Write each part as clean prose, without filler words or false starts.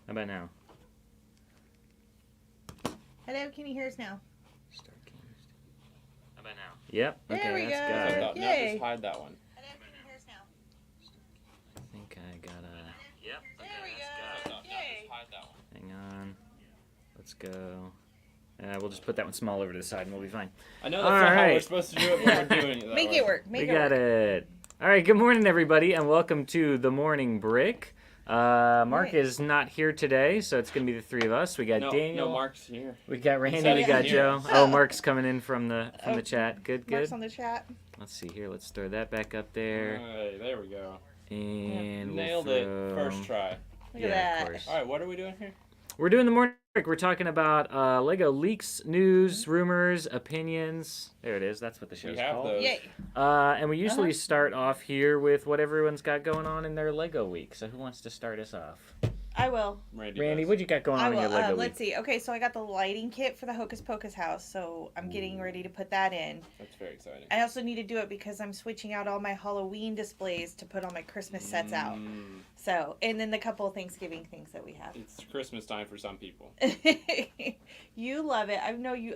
How about now? Hello, can you hear us now? Start cast. How about now? Yep. There Okay, we that's go. got it. Now Yay. just hide that one. Hello, can you hear us now? I think I gotta. Yep. There Okay, we that's go. got it. Yay. Just hide that one. Hang on. Let's go. We'll just put that one small over to the side and we'll be fine. I know that's not how we're supposed to do it, but we're doing it that Make way. it work. We got it. All right. Good morning, everybody, and welcome to the Morning Brick. Mark is not here today, so it's gonna be the three of us. We got Daniel. No, Mark's here. We got Randy. said We he got was Joe. here. Oh, Mark's coming in from the chat. Good. Mark's on the chat. Let's see here. Let's throw that back up there. Hey, there we go. And Nailed we'll it. throw... First try. Look at Of that. course. All right, what are we doing here? We're doing the morning break. We're talking about Lego leaks, news, rumors, opinions. There it is. That's what the show's We have called. those. Yay. And we usually start off here with what everyone's got going on in their Lego week. So who wants to start us off? I will. Randy, Randy, what you got going I on in will. your Lego week? Let's see. Okay, so I got the lighting kit for the Hocus Pocus house, so I'm getting ready to put that in. That's very exciting. I also need to do it because I'm switching out all my Halloween displays to put all my Christmas sets out. So, and then the couple of Thanksgiving things that we have. It's Christmas time for some people. You love it.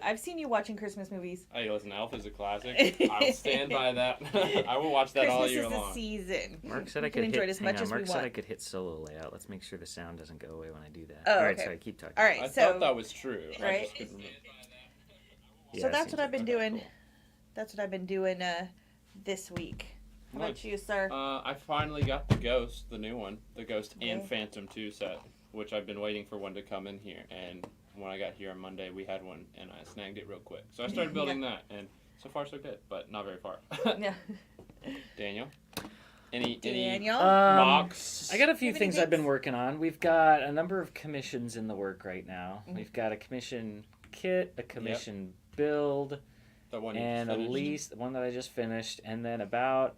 I've seen you watching Christmas movies. Hey, listen, Elf is a classic. I'll stand by that. I will watch that all year Christmas is long. the season. Mark said We I can could enjoy hit. it as Hang much on, as we Mark said want. I could hit solo layout. Let's make sure the sound doesn't go away when I do that. Oh, All right, okay. sorry. Keep talking. All right, I so thought that was true. I Right. just couldn't remember. Yeah, so it that's seems what I've like been that. doing. That's what I've been doing this week. How about Nice. you, sir? I finally got the Ghost, the new one, the Ghost and Okay. Phantom 2 set, which I've been waiting for one to come in here. And when I got here on Monday, we had one, and I snagged it real quick. So I started building that, and so far so good, but not very far. Yeah. Daniel, any Daniel. mocks? I got a few Have any things I've been things? working on. We've got a number of commissions in the work right now. Mhm. We've got a commission kit, a commission build, The one you and just at finished? least one that I just finished, and then about,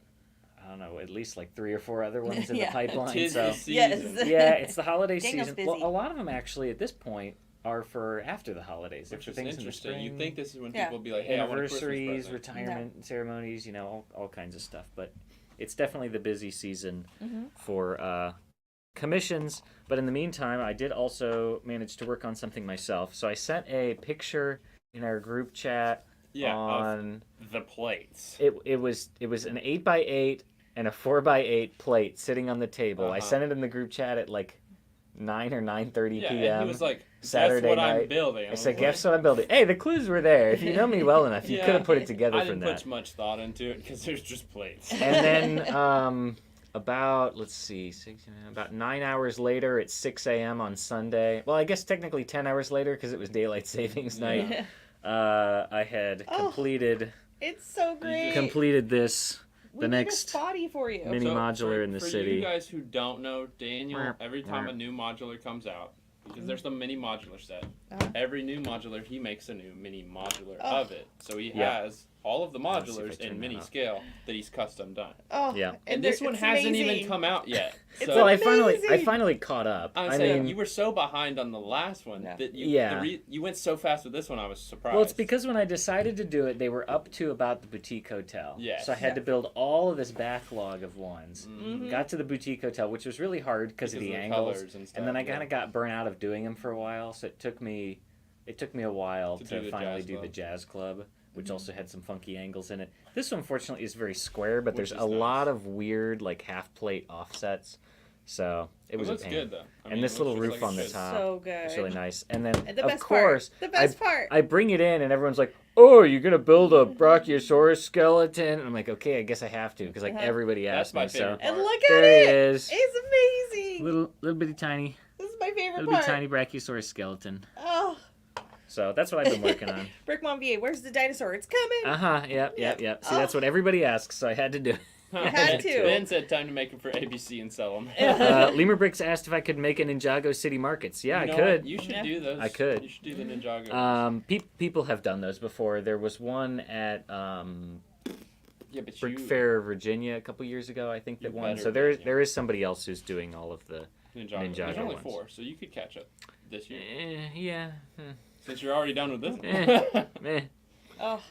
I don't know, at least like 3 or 4 other ones in Yeah. the pipeline. Tis So the season. Yes. yeah, it's the holiday Daniel's season. Well, busy. a lot of them actually at this point are for after the holidays. They're Which for is things in the interesting. spring. You think this is when Yeah. people will be like, hey, I want a Christmas Anniversaries, present. retirement ceremonies, you know, all kinds of stuff. But it's definitely the busy season Mhm. for commissions. But in the meantime, I did also manage to work on something myself. So I sent a picture in our group chat Yeah, on of the plates. it was an 8x8 and a 4x8 plate sitting on the table. I Uh-huh. sent it in the group chat at like 9 or 9:30 Yeah, p.m. and he was like, Saturday that's what night. I'm building. I said, guess what I'm building? Hey, the clues were there. If you know me well enough, you Yeah. could have put it together I from didn't that. put much thought into it because there's just plates. And then about, let's see, about 9 hours later at 6 a.m. on Sunday. Well, I guess technically 10 hours later because it was daylight savings night. Yeah. I had Oh. completed It's so great. this. We the need next a spotty for you. mini modular for, in the for city. you guys who don't know, Daniel, Merp, every time merp. a new modular comes out, because there's the mini modular set, Uh-huh. every new modular, he makes a new mini modular Oh. of it. So he Yeah. has all of the Let's see if I modulars turn in that mini up. scale that he's custom done. Oh, Yeah. And this they're- one it's hasn't amazing. even come out yet. It's So Well, I amazing. finally caught up. I'm I saying mean, you were so behind on the last one Yeah. that you Yeah. you went so fast with this one. I was surprised. well, it's because when I decided to do it, they were up to about the boutique hotel. Yes. So I had Yeah. to build all of this backlog of ones. Mhm. Got to the boutique hotel, which was really hard because of the angles. colors and stuff. And then I yeah. kind of got burnt out of doing them for a while, so it took me a while To to, do the finally jazz do the club. jazz club, which also had some funky angles in it. This one, fortunately, is very square, but Which there's is a nice. lot of weird like half plate offsets, so it was a looks pain. good though. I And mean, this it little looks roof just like on it the should. top. So good. It's really nice. And then And the of best course part. The best part. I bring it in and everyone's like, "Oh, you're gonna build a Brachiosaurus skeleton?" And I'm like, "Okay, I guess I have to," because like Uh-huh. everybody That's asked my me. So favorite And part. look at there it. he is, It's amazing. little bitty tiny, This is my favorite little part. bitty tiny Brachiosaurus skeleton. Oh, So that's what I've been working on. Brick Monvier, where's the dinosaur? It's coming. Yep. See, that's what everybody asks, so I had to do it. Had to. Ben said time to make them for ABC and sell them. Lemur Bricks asked if I could make a Ninjago City Markets. Yeah, You know I could. what? You should Yeah. do those. I could. You should do the Ninjago. People have done those before. There was one at Yeah, but Brick you Fair, Virginia, a couple years ago. I think that You won. better So be, yeah. there is somebody else who's doing all of the. Ninjago. Ninjago There's only ones. 4, so you could catch up this year Yeah. since you're already done with this. Eh. one. Meh. Oh,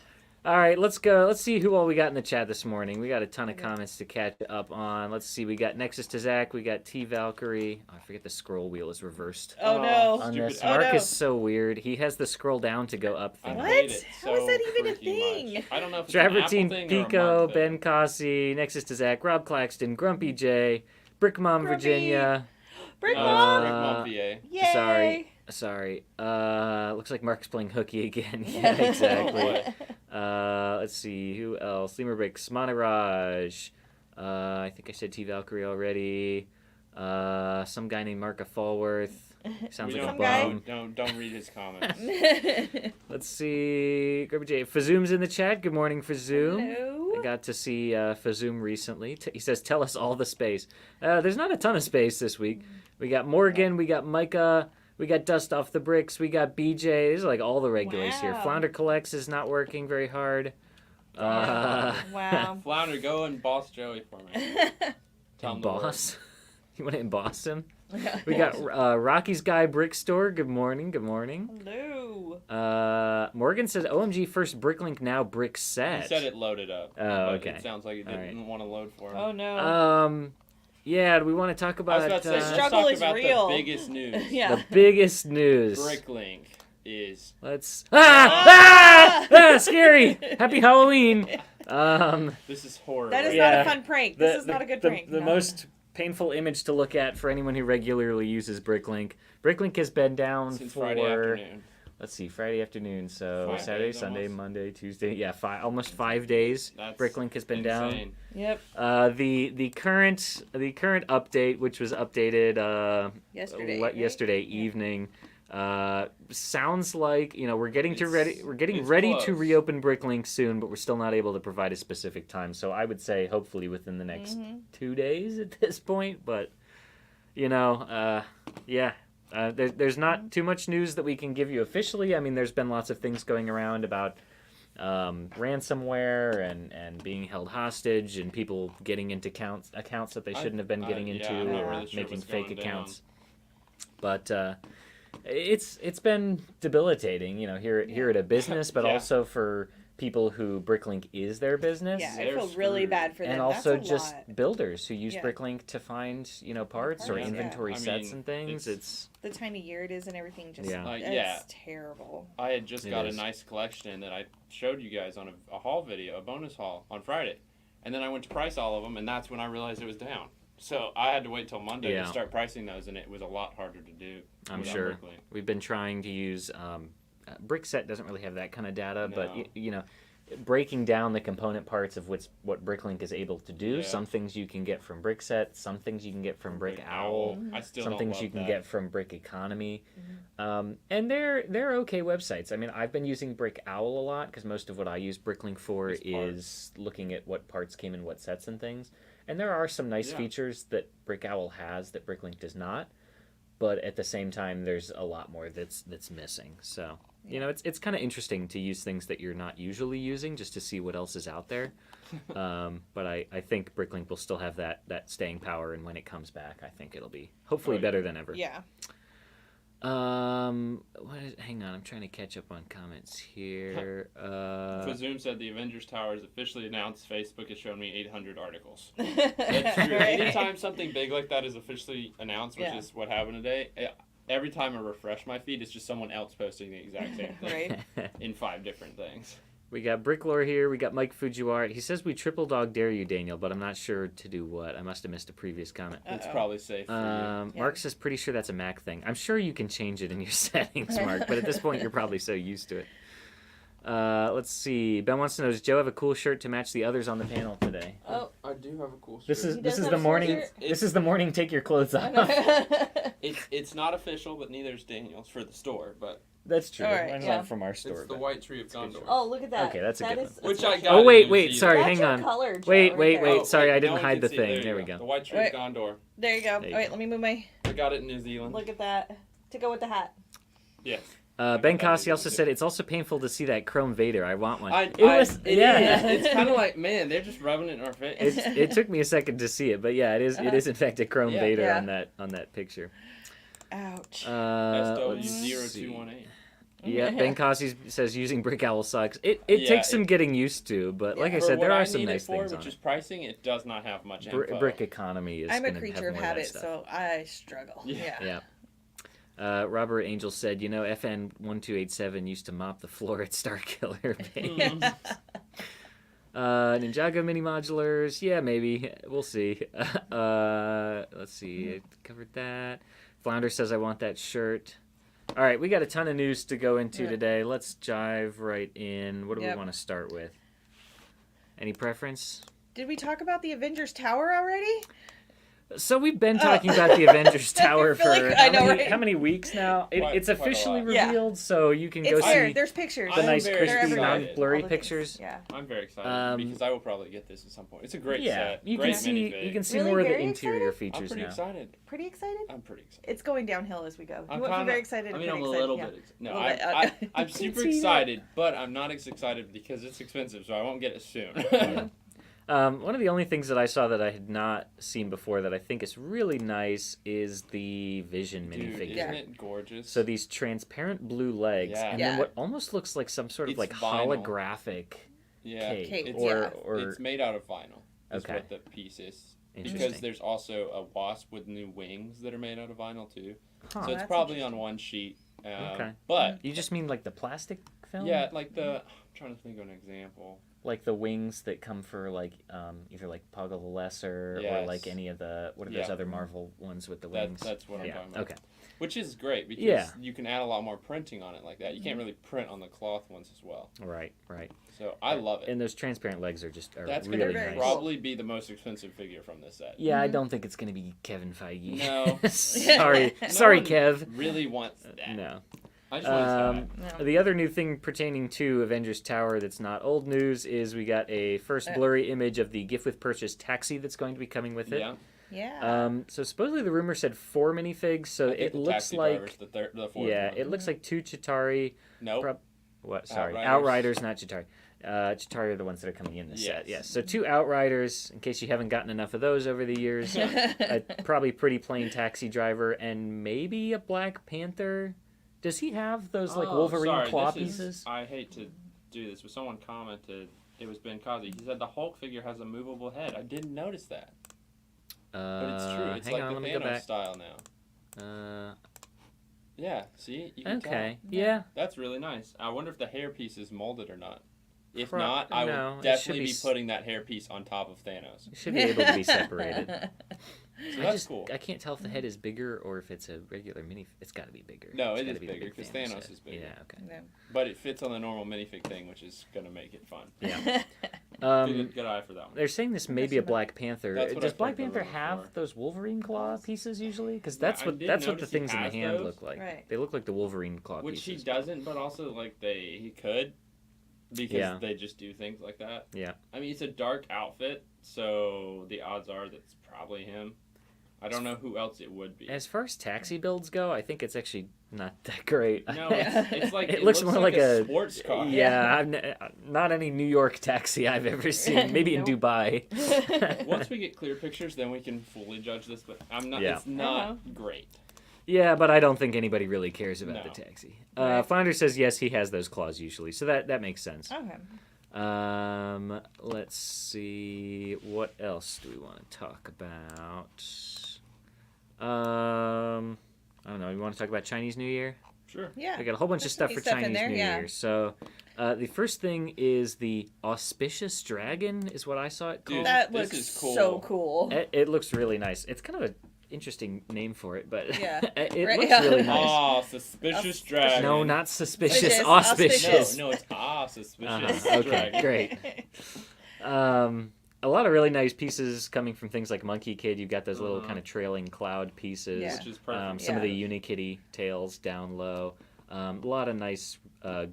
All right, let's go. Let's see who all we got in the chat this morning. We got a ton of comments to catch up on. Let's see. We got Nexus to Zach. We got T Valkyrie. Oh, I forget the scroll wheel is reversed. Oh no. On Stupid. this, Oh, Mark no. is so weird. He has the scroll down to go up I thing. What? hate it How is that so even a freaking thing? much. I don't know if it's an Apple Travertine thing or a Pico, Monk Ben thing. Cossi, Nexus to Zach, Rob Claxton, Grumpy J, Brick Mom Grumpy. Virginia. Brick Oh, Mom. it's Brick Mom VA. Yay. Sorry. Looks like Mark's playing hooky again. Yeah. Yeah, exactly. boy. Let's see who else. Lemur Bricks, Moniraj. I think I said T Valkyrie already. Some guy named Marka Fallworth. Sounds We like a Some guy. bum. Don't read his comments. Let's see. Grumpy J. Fazoom's in the chat. Good morning, Fazoom. Hello. I got to see Fazoom recently. He says, "Tell us all the space." There's not a ton of space this week. We got Morgan. We got Micah. We got Dust Off the Bricks. We got BJ. These are like all the regulars here. Wow. Flounder Collects is not working very hard. Wow. Flounder, go and boss Joey for me. Tell him the word. Emboss? You want to emboss him? We got Rocky's Guy Brick Store. Good morning. Good morning. Hello. Morgan says, "OMG, first Bricklink, now brick set." He said it loaded up. Oh, but okay. It sounds like it All didn't want to load for him. Oh no. Yeah, do we want to talk I about was about to say, let's Struggle talk is about real. the biggest news. Yeah. the biggest news? Bricklink is Let's. Ah! Scary! Happy Halloween! this is horrible. That is Yeah. not a fun prank. This is not a good prank. The No. most painful image to look at for anyone who regularly uses Bricklink. Bricklink has been down since for Friday afternoon. let's see, Friday afternoon. So 5 Saturday, days Sunday, almost. Monday, Tuesday. Yeah, almost 5 days. That's Bricklink has been down. insane. Yep. The current update, which was updated Yesterday. evening, sounds like we're getting It's ready to close. reopen Bricklink soon, but we're still not able to provide a specific time. So I would say hopefully within the next 2 days at this point. But there's not too much news that we can give you officially. I mean, there's been lots of things going around about ransomware and being held hostage and people getting into accounts that they shouldn't have been getting into, I'm not or really sure making what's fake going accounts. But it's been debilitating, here at a business, but Yeah. also for people who Bricklink is their business. Yeah, I They're feel really screwed. bad for them. And also That's a just lot. builders who use Yeah. Bricklink to find, parts or Yeah. inventory I sets mean, and things. it's- The time of year it is and everything. Just Yeah. it's Yeah. terrible. I had just It got is. a nice collection that I showed you guys on a haul video, a bonus haul on Friday. And then I went to price all of them, and that's when I realized it was down. So I had to wait till Monday Yeah. to start pricing those, and it was a lot harder to do. I'm without sure. Bricklink. We've been trying to use Brickset doesn't really have that kind of data, but No. breaking down the component parts of what Bricklink is able to do. Yeah. Some things you can get from Brickset, some things you can get from Brick Owl, I still some don't things love you can that. get from Brick Economy, and they're okay websites. I mean, I've been using Brick Owl a lot because most of what I use Bricklink for Is parts. is looking at what parts came in what sets and things. And there are some nice Yeah. features that Brick Owl has that Bricklink does not. But at the same time, there's a lot more that's missing. So it's kind of interesting to use things that you're not usually using just to see what else is out there. But I think Bricklink will still have that staying power, and when it comes back, I think it'll be hopefully better than ever. Yeah. Hang on, I'm trying to catch up on comments here. Fazoom said the Avengers Tower is officially announced. Facebook has shown me 800 articles. That's That's true. Anytime something big like that is officially announced, which Yeah. is what happened today, every time I refresh my feed, it's just someone else posting the exact same thing Right. in 5 different things. We got Bricklore here. We got Mike Fujiwara. He says we triple dog dare you, Daniel, but I'm not sure to do what. I must have missed a previous comment. It's Uh-oh. probably safe for you. Mark says pretty sure that's a Mac thing. I'm sure you can change it in your settings, Mark, but at this point you're probably so used to it. Let's see. Ben wants to know, does Joe have a cool shirt to match the others on the panel today? Oh. I do have a cool shirt. This is He this does is have the a cool morning. shirt? This is the morning. Take your clothes off. It's not official, but neither is Daniel's for the store. But That's true. All right, Mine's yeah. not from our store. it's the but- White Tree of Gondor. Oh, look at that. Okay, that's a That good is- one. Which that's I what- got. Oh in wait, New wait, Zealand. sorry, That's hang your on. color, Joe, Wait, right wait, there. wait. Oh, Sorry, I no didn't one hide can the see. thing. There we you go. The White Tree Right. of Gondor. There you go. There you All right, let me move my. I got it in New Zealand. Look at that. To go with the hat. Yes. Ben Cossi also said it's also painful to see that Chrome Vader. I want one. It is. It's kind of like, man, they're just rubbing it in our face. It took me a second to see it, but yeah, it is. It is in fact a Chrome Yeah. Vader Yeah. on that picture. Ouch. Let's see. SW0218. Yeah, Ben Cossie says using Brick Owl sucks. It Yeah, takes some getting used to, but like I For said, what there I are some need it nice for, things on which is it. pricing, it does not have much info. Brick economy is I'm a gonna creature have of more that habit, stuff. so I struggle. Yeah. Yeah. Robert Angel said, FN1287 used to mop the floor at Star Killer Base. Ninjago mini modulars, yeah, maybe. We'll see. Let's see, I covered that. Flounder says, I want that shirt. All right, we got a ton of news to go into today. Let's jive right in. What do we want to start with? Any preference? Did we talk about the Avengers Tower already? So we've been talking about the Avengers Tower for like, I know, right? how many weeks now? It's Quite a officially lot. revealed, so you can go It's there. see There's pictures. the I'm nice, very crispy, excited. non-blurry All the things. pictures. Yeah. I'm very excited because I will probably get this at some point. It's a great Yeah, set. you Great can see minifig. you can see Really more of the very interior excited? features I'm pretty now. excited. Pretty excited? I'm pretty excited. It's going downhill as we go. I'm You went from kinda- very excited to I mean, I'm pretty a little excited. bit. No, A little bit, I'm super see that. excited, but I'm not as excited because it's expensive, so I won't get it soon. One of the only things that I saw that I had not seen before that I think is really nice is the Vision Dude, minifigure. isn't it gorgeous? So these transparent blue legs, Yeah. and Yeah. then what almost looks like some sort of It's like vinyl. holographic yeah, cake, it's, or it's made out of vinyl. Is Okay. what the piece is. Because Interesting. there's also a wasp with new wings that are made out of vinyl too. Huh. So it's that's probably on one sheet. Okay. But You just mean like the plastic film? yeah, like I'm trying to think of an example. Like the wings that come for like either like Poggle the Lesser or Yes. like any of the what are those Yeah. other Marvel ones with the That, wings? that's what I'm yeah. talking about. Okay. Which is great because Yeah. you can add a lot more printing on it like that. You can't really print on the cloth ones as well. Right. Right. So I love it. And those transparent legs are That's really gonna nice. probably be the most expensive figure from this set. Yeah, I don't think it's gonna be Kevin Feige. No. sorry, No sorry, one Kev. really wants that. No. I just want to No. The other new thing pertaining to Avengers Tower that's not old news is we got a first blurry image of the gift with purchase taxi that's going to be coming with it. Yeah. Yeah. So supposedly the rumor said 4 minifigs, so I think it the looks taxi like driver's the fourth yeah, one. it looks like 2 Chitauri. Nope. prob- What? Sorry, Outriders. Outriders, not Chitauri. Chitauri are the ones that are coming in this set. Yes. So 2 Outriders, in case you haven't gotten enough of those over the years. Probably pretty plain taxi driver, and maybe a Black Panther. Does he have those like Wolverine sorry, claw this is- pieces? I hate to do this, but someone commented. It was Ben Kazi. He said the Hulk figure has a movable head. I didn't notice that, but it's true. It's hang like on, the let me go Thanos back. style now. Yeah, see? You can Okay. tell. Yeah. That's really nice. I wonder if the hair piece is molded or not. If Pro- not, I no, would it should definitely be be s- putting that hair piece on top of Thanos. It should be able to be separated. So that's cool. I can't tell if the head is bigger or if it's a regular mini. It's got to be bigger. No, It's it gotta is be the bigger, big 'cause Thanos Thanos head. is bigger. Yeah. Okay. No. But it fits on the normal minifig thing, which is going to make it fun. Yeah. Good eye for that one. They're saying this may be a Black Panther. That's what Does I've Black heard they're Panther looking have for. those Wolverine claw pieces usually? Because Yeah, that's I what did the notice he things in the has hand those. look like. Right. They look like the Wolverine claw Which he pieces. doesn't, but also like he could, because Yeah. they just do things like that. Yeah. I mean, it's a dark outfit, so the odds are that's probably him. I don't know who else it would be. As far as taxi builds go, I think it's actually not that great. No, it's like It looks more like a sports car. Yeah, not any New York taxi I've ever seen. Maybe in Nope. Dubai. Once we get clear pictures, then we can fully judge this. But I'm not. Yeah. It's not great. Yeah, but I don't think anybody really cares about No. the taxi. Right. Flounder says yes, he has those claws usually, so that makes sense. Okay. Let's see, what else do we want to talk about? I don't know. You want to talk about Chinese New Year? Sure. Yeah. We got a whole bunch of There's stuff some for neat stuff in Chinese there, New yeah. Year. So, the first thing is the auspicious dragon, is what I saw it Dude, called. That This looks is cool. so cool. It looks really nice. It's kind of an interesting name for it, but Yeah. it Right, looks yeah. really nice. Ah, suspicious dragon. No, not suspicious. It is Auspicious. No, it's suspicious Okay, dragon. great. A lot of really nice pieces coming from things like Monkie Kid. You've got those little kind of trailing cloud pieces. Yeah. Which is perfect. Some of Yeah. the Unikitty tails down low. A lot of nice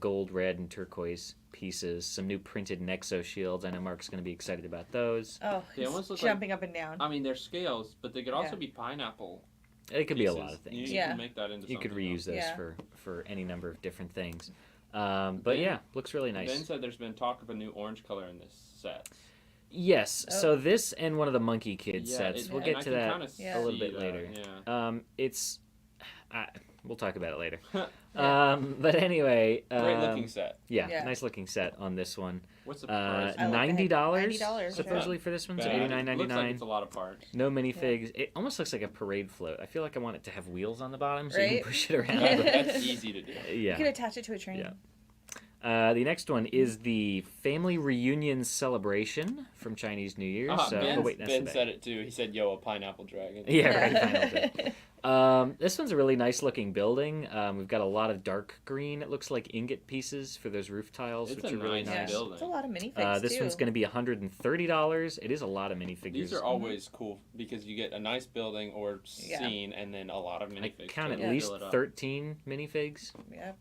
gold, red, and turquoise pieces. Some new printed Nexo shields. I know Mark's going to be excited about those. Oh, They he's almost look jumping up and down. I mean, they're scales, but they could also Yeah. be pineapple. It could be a pieces. lot of things. You Yeah. can make that into You could something reuse else. those Yeah. for any number of different things. But yeah, looks really nice. Ben said there's been talk of a new orange color in this set. Yes, Oh. so this and one of the Monkey Kid Yeah, sets. We'll and get I to can that kinda Yeah. a little see bit that, later. Yeah. It's we'll talk about it later. Yeah. But anyway, Great looking set. Yeah. nice looking set on this one. What's the price? I like that. $90 $90, supposedly for this one, so Bad. $89.99. Looks like it's a lot of parts. No minifigs. It almost looks like a parade float. I feel like I want it to have wheels on the bottom so you Right? can push it around. That's easy to do. You could Yeah. attach it to a train. Yeah. The next one is the Family Reunion Celebration from Chinese New Year. Ben, wait, that's Ben the said it too. He said, "Yo, a pineapple dragon." Yeah, right. This one's a really nice looking building. We've got a lot of dark green. It looks like ingot pieces for those roof tiles, It's which a are really nice nice. building. It's a lot of minifigs This too. one's going to be $130. It is a lot of minifigures. These are always cool because you get a nice building or Yeah. scene and then a lot of I minifigs. count to at least fill it up. 13 minifigs. Yeah.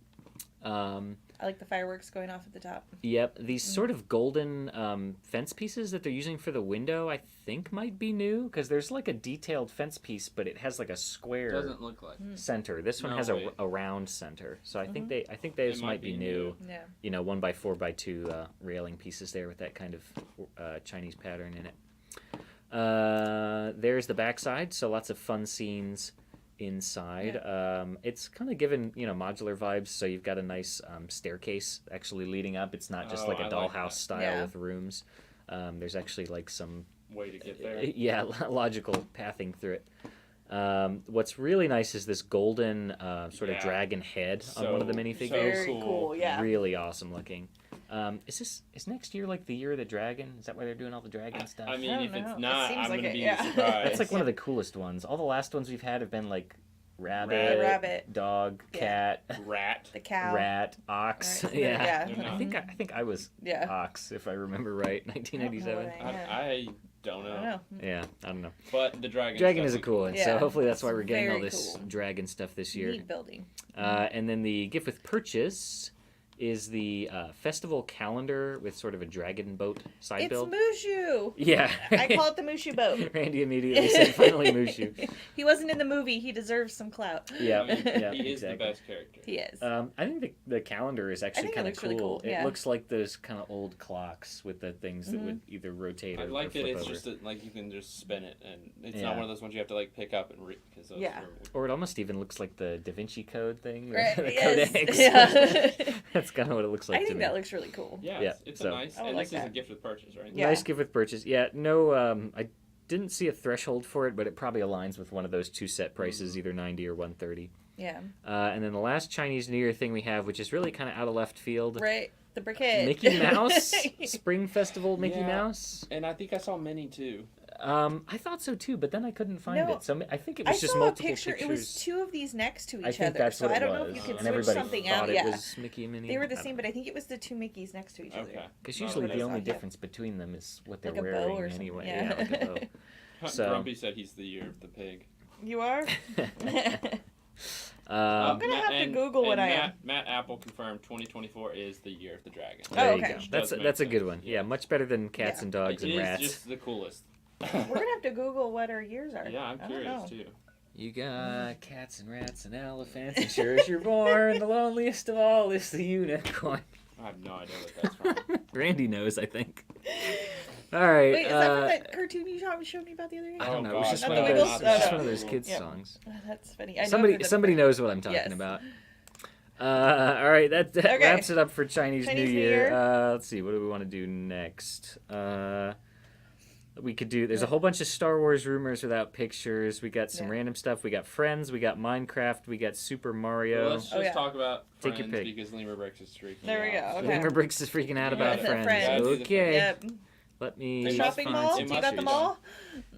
Um, I like the fireworks going off at the top. Yep, these sort of golden fence pieces that they're using for the window, I think might be new because there's like a detailed fence piece, but it has like a square Doesn't look like. center. This one No has way. a round center, so I think those might be new. Yeah. You know, 1x4x2 railing pieces there with that kind of Chinese pattern in it. There's the backside, so lots of fun scenes inside. It's kind of given, modular vibes, so you've got a nice staircase actually leading up. It's not just Oh, like a I like dollhouse that. style Yeah. with rooms. There's actually like some Way to get there. logical pathing through it. What's really nice is this golden sort of Yeah. dragon head on one of the So- minifigures. Very cool. cool. Yeah. Really awesome looking. Is next year like the year of the dragon? Is that why they're doing all the dragon stuff? I mean, I if don't it's know. It not, seems I'm like gonna it, be yeah. surprised. That's like one of the coolest ones. All the last ones we've had have been like rabbit, Rabbit. dog, Yeah. cat, rat. The cow. rat, ox. Right. Yeah. Yeah. I think I was Yeah. ox if I remember right. 1997. I don't know. I don't I know. don't know. Yeah, I don't know. But the dragon. Dragon stuff is a looks cool one, so Yeah, hopefully that's it's why we're getting all very this cool. dragon stuff this year. Neat building. And then the gift with purchase is the festival calendar with sort of a dragon boat side It's build. Mushu. Yeah. I call it the Mushu boat. Randy immediately said, finally Mushu. He wasn't in the movie. He deserves some clout. Yeah, I mean, yeah, he is exactly. the best character. He is. I think the calendar is actually think it kind of looks cool. really cool, yeah. It looks like those kind of old clocks with the things that would either rotate or, I like or that flip it's over. just like you can just spin it, and it's Yeah. not one of those ones you have to like pick up and read because those Yeah. Or it almost even looks like the Da Vinci Code thing, Right, the yes. codex. Yeah. That's kind of what it looks like I to think me. that looks really cool. Yeah, Yeah, it's so- a nice, I would and like this is a that. gift with purchase, right? Yeah. Nice gift with purchase. Yeah, no, I didn't see a threshold for it, but it probably aligns with one of those two set prices, either 90 or 130. Yeah. And then the last Chinese New Year thing we have, which is really kind of out of left field, Right. The briquette. Mickey Mouse Spring Festival Mickey Yeah. Mouse. And I think I saw many too. I thought so too, but then I couldn't find No, it. So I think it I was just saw a multiple picture. pictures. It was two of these next to each I think other. that's So what I don't it know was. if you can and switch everybody something thought out. it Yeah. was Mickey and Minnie. They were the same, but I think it was the two Mickeys next to each other. Okay. Because No, usually but the it's only not, yeah. difference between them is what they're Like a bow wearing or something, anyway. yeah. Like a bow. So- Grumpy said he's the year of the pig. You are? Um, gonna have to and- Google what and I Matt, am. Matt Apple confirmed 2024 is the year of the dragon. there you okay. go. Which That's does make a good sense. one. Yeah, much better than cats Yeah. and dogs It and is rats. just the coolest. We're gonna have to Google what our years are. Yeah, I'm I don't curious know. too. You got cats and rats and elephants, and sure as you're born, the loneliest of all is the unicorn. I have no idea what that's from. Randy knows, I think. All right. Wait, is that from that cartoon you showed me about the other day? I don't Oh, know. It was God. just Not one the of those. Wiggles? It was just Oh, one of no. those kids' Yeah. songs. Oh, that's funny. I know Somebody that's somebody right. knows what I'm talking Yes. about. All right, that Okay. wraps it up for Chinese Chinese New New Year. Year. Let's see, what do we want to do next? We could do. There's a whole bunch of Star Wars rumors without pictures. We got some Yeah. random stuff. We got Friends. We got Minecraft. We got Super Mario. Well, let's just Oh, yeah. talk about Take Friends your pick. because Lemur Bricks is streaking. There we out. go, So okay. Lemur Bricks is freaking out about Yeah, Friends. Friends. Okay, Yep. let me. The The must shopping find mall? some- You must got be the done. mall?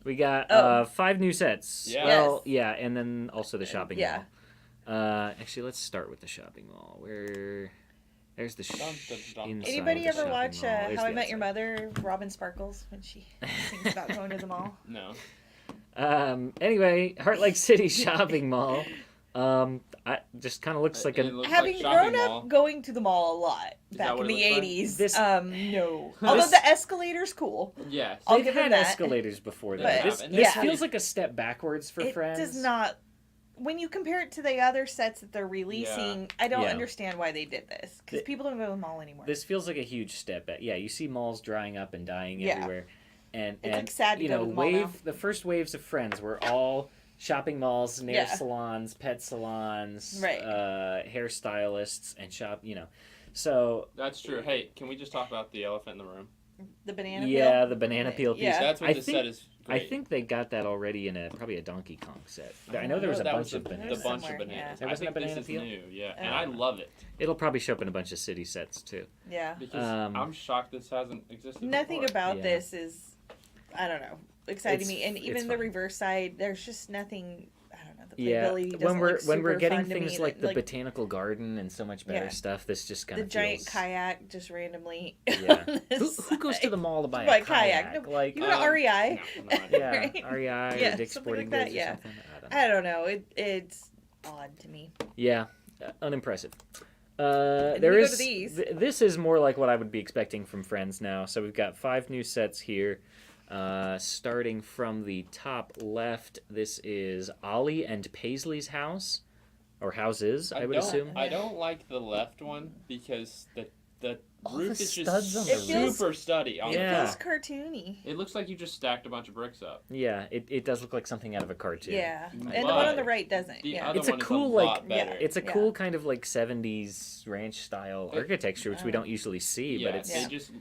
We got Oh. 5 new sets. Yeah. Well, Yes. yeah, and then also the shopping Yeah. mall. Actually, let's start with the shopping mall. There's the Dun, dun, dun. inside Anybody the ever shopping watch mall. There's How I the Met Your outside. Mother, Robin Sparkles, when she sings about going to the mall? No. Anyway, Heart Lake City Shopping Mall. I just kind of looks like It a. looks Having like shopping grown mall. up going to the mall a lot Is back that in what it the looks like? 80s, This- no. Although This- the escalator's cool. Yes. I'll They've give them had that. escalators before They that. have, This and this yeah. feels like a step backwards for It Friends. does not. When you compare it to the other sets that they're releasing, I don't Yeah. understand why they did this. Because The- people don't go to the mall anymore. This feels like a huge step back. Yeah, you see malls drying up and dying Yeah. everywhere, and It's, like, sad to you go know to the mall now. the first waves of Friends were all shopping malls, nail Yeah. salons, pet salons, Right. hairstylists, and So That's true. Hey, can we just talk about the elephant in the room? The banana peel. yeah, the banana peel piece. Yeah. That's what I this think- set is great. I think they got that already in probably a Donkey Kong set. I know Oh, there was a that bunch of the bananas. bunch of Somewhere, yeah. bananas. There I wasn't think a banana this is peel? new, yeah, Oh. and I love it It'll probably show up in a bunch of city sets too. Yeah. because I'm shocked this hasn't existed. Nothing before. about Yeah. this is, I don't know, exciting It's- me. And it's even the fine. reverse side, there's just nothing. I don't know. The Yeah, playability doesn't when we're look when we're super getting fun to things me. like the botanical garden and so much better Yeah. stuff, this just kind the of giant feels... kayak just randomly. Yeah. on this Who goes to side. the mall to buy Buy a kayak? No, Like, you go to REI. No, yeah, Right? REI Yeah, or Dick's something Sporting like that, Goods yeah. or something. I don't know. It's odd to me. Yeah, unimpressive. And There then we go is to these. This is more like what I would be expecting from Friends now. So we've got 5 new sets here. Starting from the top left, this is Ollie and Paisley's house, or houses, I would assume. I don't like the left one because the All roof the is studs on just the roof. super studdy. On Yeah. It feels cartoony. It looks like you just stacked a bunch of bricks up. Yeah, it does look like something out of a cartoon. Yeah. But And the one on the right doesn't. The Yeah. other It's a one cool, is a lot like- better. It's a Yeah. cool kind of like 70s ranch style architecture, which we Oh. don't usually see, yeah, but it's they just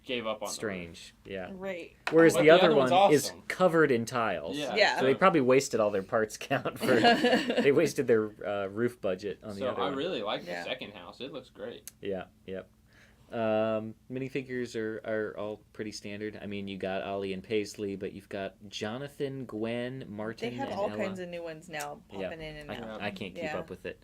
gave up on strange. Yeah. Right. Whereas But the the other other one one's is awesome. covered in tiles. Yeah. Yeah. So they probably wasted all their parts count for. They wasted their roof budget on the So other I one. really like Yeah. the second house. It looks great. Yeah. Yep. Minifigures are all pretty standard. I mean, you got Ollie and Paisley, but you've got Jonathan, Gwen, Martin, They have and all Ella. kinds of new ones now popping Yeah. in and I, out. I can't keep Yeah. up with it.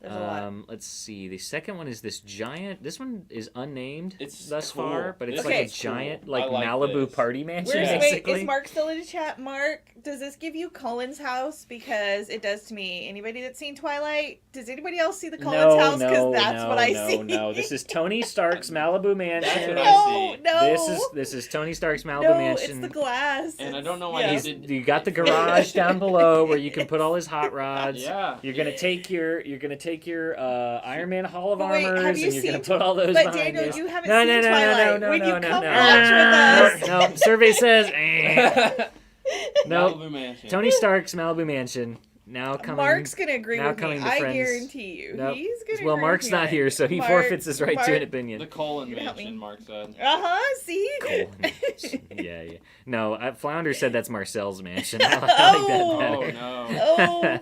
There's a lot. Let's see. The second one is this giant. This one is unnamed It's thus cool. far, but it's This like a is cool. giant, I like like Malibu this. party mansion, Where's, Yeah. wait, basically. is Mark still in the chat? Mark, does this give you Cullen's house? Because it does to me. Anybody that's seen Twilight? Does anybody else see the Cullen's house? Because that's what I see. No. This is Tony Stark's Malibu mansion. That's what no, I see. no. This is Tony Stark's Malibu no, mansion. it's the glass. And I It's- don't know why yeah. he He's- did. you got the garage down below where you can put all his hot rods. Yeah. You're gonna take your Iron Man Hall of But wait, have Armors you and you're gonna seen- put all those But behind Daniel, you. you haven't No, seen no, no, Twilight. no, when no, you no, come no. watch with us. No, survey says. No, Malibu Mansion. Tony Stark's Malibu mansion now coming. Mark's gonna agree now with me. coming to I Friends. guarantee you. Nope. He's gonna Well, agree Mark's with me not on here, it. so he Mark- forfeits his right to an Mark- opinion. The Colon You can help Mansion, me. Mark said. Uh-huh, see? Yeah. No, Flounder said that's Marcel's mansion. I like that Oh better. no. Oh,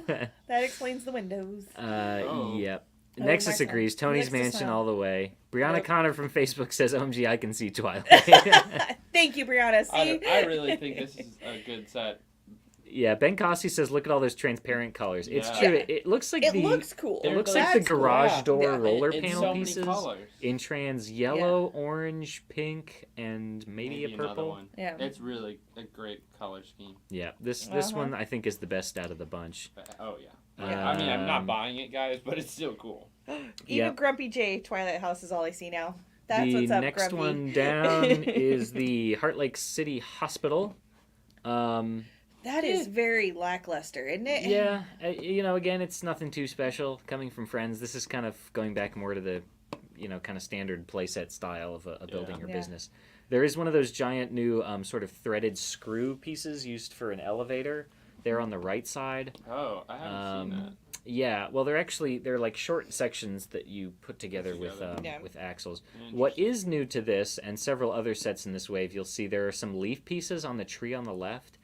that explains the windows. Oh. Yep. Oh, Nexus Marcel. agrees. Tony's Nexus mansion smile. all the way. Brianna Yep. Connor from Facebook says, "OMG, I can see Twilight." Thank you, Brianna. See? I really think this is a good set. Yeah, Ben Cossie says, "Look at all those transparent colors." It's Yeah. true. Yeah. It looks like it the looks cool. it looks like That's the garage cool. door Yeah. roller It's panel so many pieces colors. in trans yellow, orange, pink, and maybe a another purple. one. Yeah. It's really a great color scheme. Yeah, this Uh-huh. one I think is the best out of the bunch. Oh yeah. I mean, I'm not Um, buying it, guys, but it's still cool. Even Yep. Grumpy J Twilight House is all I see now. That's The what's up, next Grumpy. one down is the Heart Lake City Hospital. That is very lackluster, isn't it? Yeah, again, it's nothing too special. Coming from Friends, this is kind of going back more to the, kind of standard playset style of a building or Yeah. business. There is one of those giant new sort of threaded screw pieces used for an elevator. They're on the right side. Oh, I haven't seen that. Yeah, well, they're like short sections that you put together with Yeah. with axles. What is new to this and several other sets in this wave, you'll see there are some leaf pieces on the tree on the left,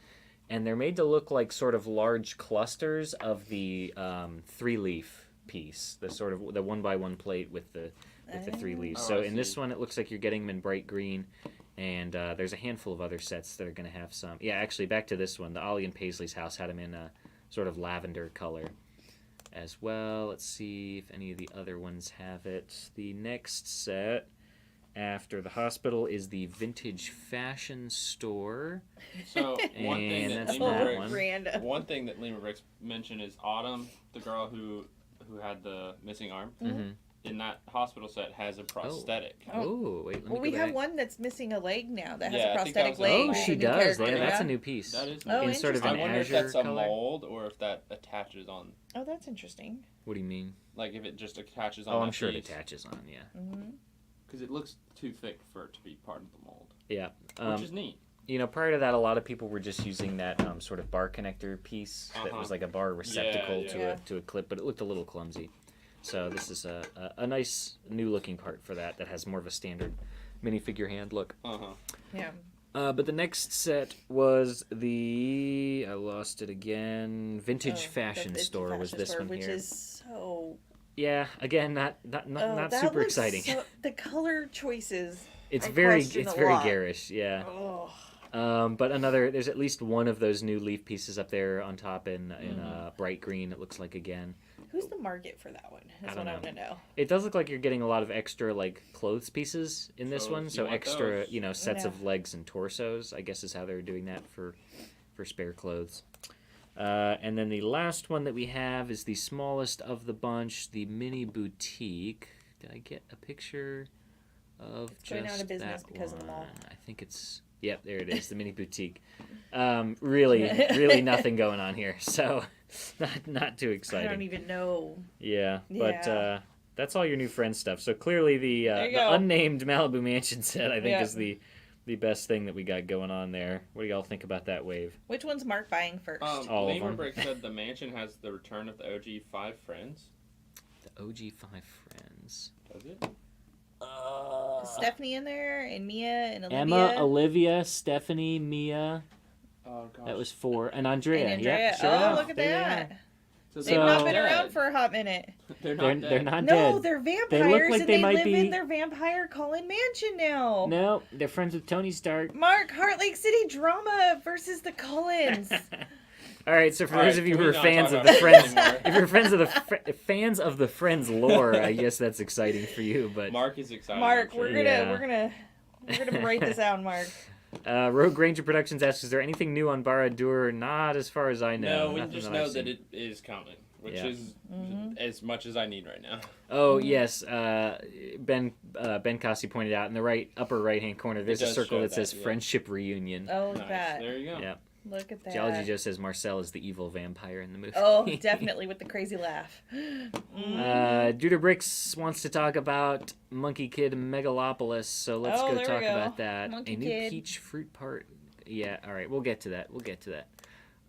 and they're made to look like sort of large clusters of the 3-leaf piece, the sort of the 1x1 plate with the 3 leaves. Oh, So I in this see. one, it looks like you're getting them in bright green. And there's a handful of other sets that are going to have some. Yeah, actually, back to this one. The Ollie and Paisley's house had them in a sort of lavender color as well. Let's see if any of the other ones have it. The next set after the hospital is the Vintage Fashion Store. So one thing And that that's Lima that Bricks, one. Random. one thing that Lima Bricks mentioned is Autumn, the girl who had the missing arm. Mm-hmm. In that hospital set has a prosthetic. Oh, wait, let me Well, go we have that. one that's missing a leg now that has Yeah, a I think that prosthetic was leg. Oh, a It's she a new does. character, Yeah, that's yeah. a new piece. That is Oh, in sort of I an wonder if azure that's a color. mold or if that attaches on. Oh, that's interesting. What do you mean? Like if it just attaches on. Oh, that I'm sure it piece. attaches on, yeah. Mm-hmm. Because it looks too thick for it to be part of the mold. Yeah. Which is neat. prior to that, a lot of people were just using that sort of bar connector piece that was like a bar receptacle to a clip, but it looked a little clumsy. So this is a nice new looking part for that has more of a standard minifigure hand look. Yeah. But the next set was I lost it again. Vintage Fashion Store was this one which here. Which is so... Yeah, again, not super exciting. The color choices. It's very garish, yeah. Oh. But there's at least one of those new leaf pieces up there on top in bright green. It looks like again. Who's the market for that one? That's what I want to know. It does look like you're getting a lot of extra clothes pieces in this one. So extra, sets of legs and torsos, I guess is how they're doing that for spare clothes. And then the last one that we have is the smallest of the bunch, the mini boutique. Did I get a picture of it's going out of business because one? of the mall. I think it's... Yep, there it is, the mini boutique. Really nothing going on here. So not too exciting. I don't even know. Yeah. But that's all your new friend stuff. So clearly the unnamed Malibu Mansion set, I think, is the best thing that we got going on there. What do y'all think about that wave? Which one's Mark buying first? All of them. Brick said the mansion has the return of the OG 5 friends. The OG 5 friends. Does it? Is Stephanie in there, and Mia, and Olivia? Emma, Olivia, Stephanie, Mia. Oh, gosh. That was 4. And Andrea. And Andrea. Yep, sure oh, enough. look at There that. So They've not been around for a hot minute. They're not They're not No, dead. they're vampires, They look like and they they might live be... in their vampire Colin mansion now. No, they're friends with Tony Stark. Mark, Heart Lake City drama versus the Cullens. All right, so for those of you who are not fans talk of the about Friends, this anymore? if you're fans of the Friends lore, I guess that's exciting for you. But Mark is excited. Mark, I'm sure. we're gonna write this out, Mark. Rogue Ranger Productions asks, "Is there anything new on Barad-dûr?" Not as far as I know. No, we Nothing just I've know seen. that it is coming, which is as much as I need right now. Oh yes, Ben Cossie pointed out in the upper right hand corner. There's a does circle show that says that, yeah. "Friendship Reunion." Oh, look Nice. at that. There you go. Yeah. Look at that. Geology Joe says Marcel is the evil vampire in the movie. Oh, definitely with the crazy laugh. Judah Bricks wants to talk about Monkey Kid Megalopolis, so let's go there talk we go. about that. Monkey A new Kid. peach fruit part. Yeah, all right, we'll get to that.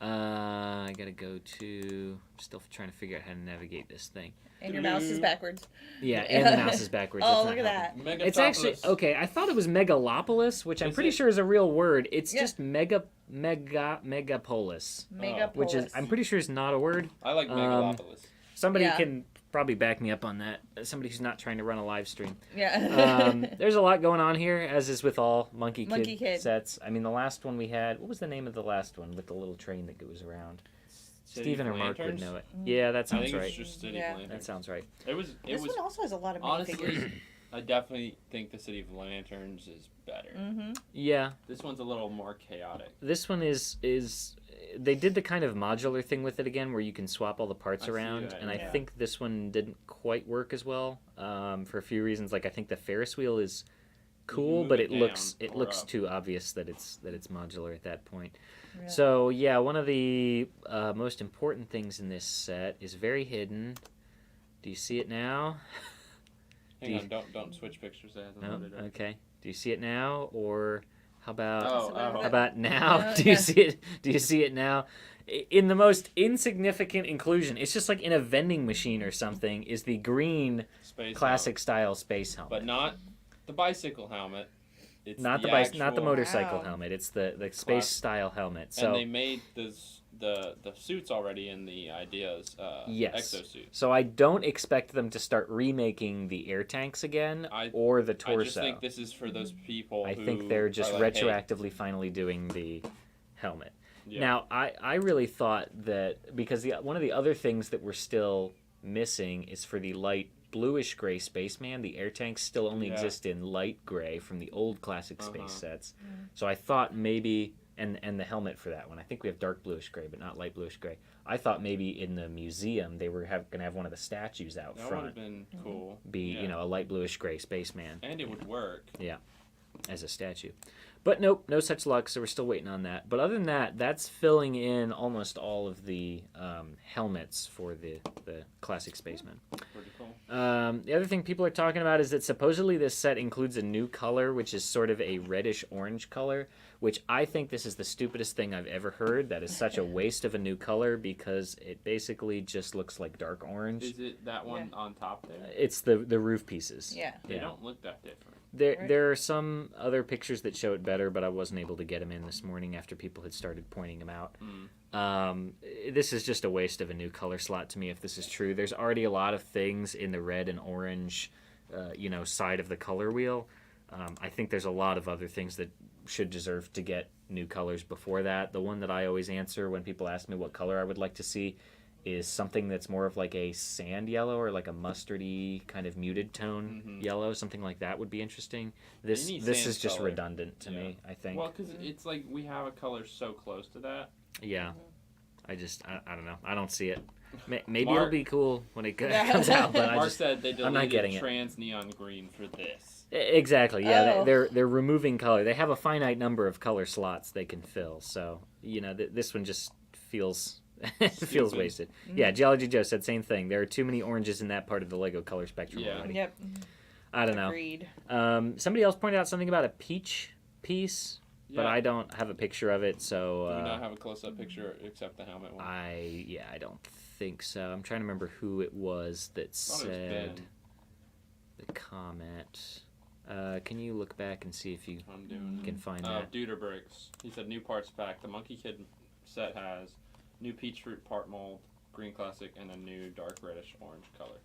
I gotta go to... Still trying to figure out how to navigate this thing. And your mouse is backwards. Yeah, and the mouse is backwards. Oh, That's look not at that. helping. It's actually... Okay, I thought it was Megalopolis, which I'm Is pretty it? sure is a real word. It's Yeah. just megapolis. Megapolis. Which is, I'm pretty sure is not a word. I like Megalopolis. Somebody Yeah. can probably back me up on that. Somebody who's not trying to run a live stream. Yeah. There's a lot going on here, as is with all Monkey Monkey Kid. sets. I mean, the last one we had... What was the name of the last one with the little train that goes around? City Stephen or Mark would Lanterns? know it. Yeah, that I sounds think right. it's just City Yeah. of Lanterns. That sounds right. It was This one also has a lot of honestly, minifigures. I definitely think the City of Lanterns is better. Mm-hmm. Yeah, This one's a little more chaotic. this one is they did the kind of modular thing with it again, where you can swap all the parts I see around, that, and I yeah. think this one didn't quite work as well for a few reasons. Like I think the Ferris wheel is cool, move but it it looks down or up. too obvious that it's modular at that point. Yeah. So yeah, one of the most important things in this set is very hidden. Do you see it now? Hang on, don't switch pictures. It hasn't No. loaded up. Okay. Do you see it now, or how about? Oh, How about now? No, Do you yeah. see it? Do you see it now? In the most insignificant inclusion, it's just like in a vending machine or something. Is the green Space classic style space helmet? helmet. But not the bicycle helmet. It's not the actual, not the motorcycle Wow. helmet. It's the space Class- style helmet. And So they made the suits already in the ideas. Yes. Exosuits. so I don't expect them to start remaking the air tanks again or the torso. I just think this is for those people. I who think they're just are like, hey, retroactively finally doing the helmet. yeah. Now, I really thought that because one of the other things that we're still missing is for the light bluish gray spaceman, the air tanks still only Yeah. exist in light gray from the old classic space Uh-huh. sets. So I thought maybe, and the helmet for that one, I think we have dark bluish gray, but not light bluish gray. I thought maybe in the museum they were going to have one of the statues out that would have front been cool. be Yeah. a light bluish gray spaceman And it would work. as a statue. But nope, no such luck, so we're still waiting on that. But other than that, that's filling in almost all of the helmets for the classic Spaceman. Pretty cool. The other thing people are talking about is that supposedly this set includes a new color, which is sort of a reddish-orange color, which I think this is the stupidest thing I've ever heard. That is such a waste of a new color because it basically just looks like dark orange. Is it that one on top there? It's the roof pieces. Yeah. They don't look that different. There are some other pictures that show it better, but I wasn't able to get them in this morning after people had started pointing them out. This is just a waste of a new color slot to me if this is true. There's already a lot of things in the red and orange, side of the color wheel. I think there's a lot of other things that should deserve to get new colors before that. The one that I always answer when people ask me what color I would like to see is something that's more of like a sand yellow or like a mustardy kind of muted tone yellow. Something like that would be interesting. This is just color. Redundant to me, I think. Well, because it's like we have a color so close to that. Yeah. I don't know. I don't see it. Maybe Mark, it'll be cool when it comes out, but Mark said they I'm not getting deleted it. trans neon green for this. Exactly. Yeah, Oh. they're removing color. They have a finite number of color slots they can fill. So this one just feels feels wasted. Yeah, Geology Joe said same thing. There are too many oranges in that part of the Lego color spectrum already. Yep. I don't know. Agreed. Somebody else pointed out something about a peach piece, but Yeah. I don't have a picture of it. So Do we not have a close-up picture except the helmet one? I don't think so. I'm trying to remember who it was that thought it was said Ben. the comment. Can you look back and see if you I'm doing can find that? Duder Bricks. He said new parts pack. The Monkie Kid set has new peach fruit part mold, green classic, and a new dark reddish orange color.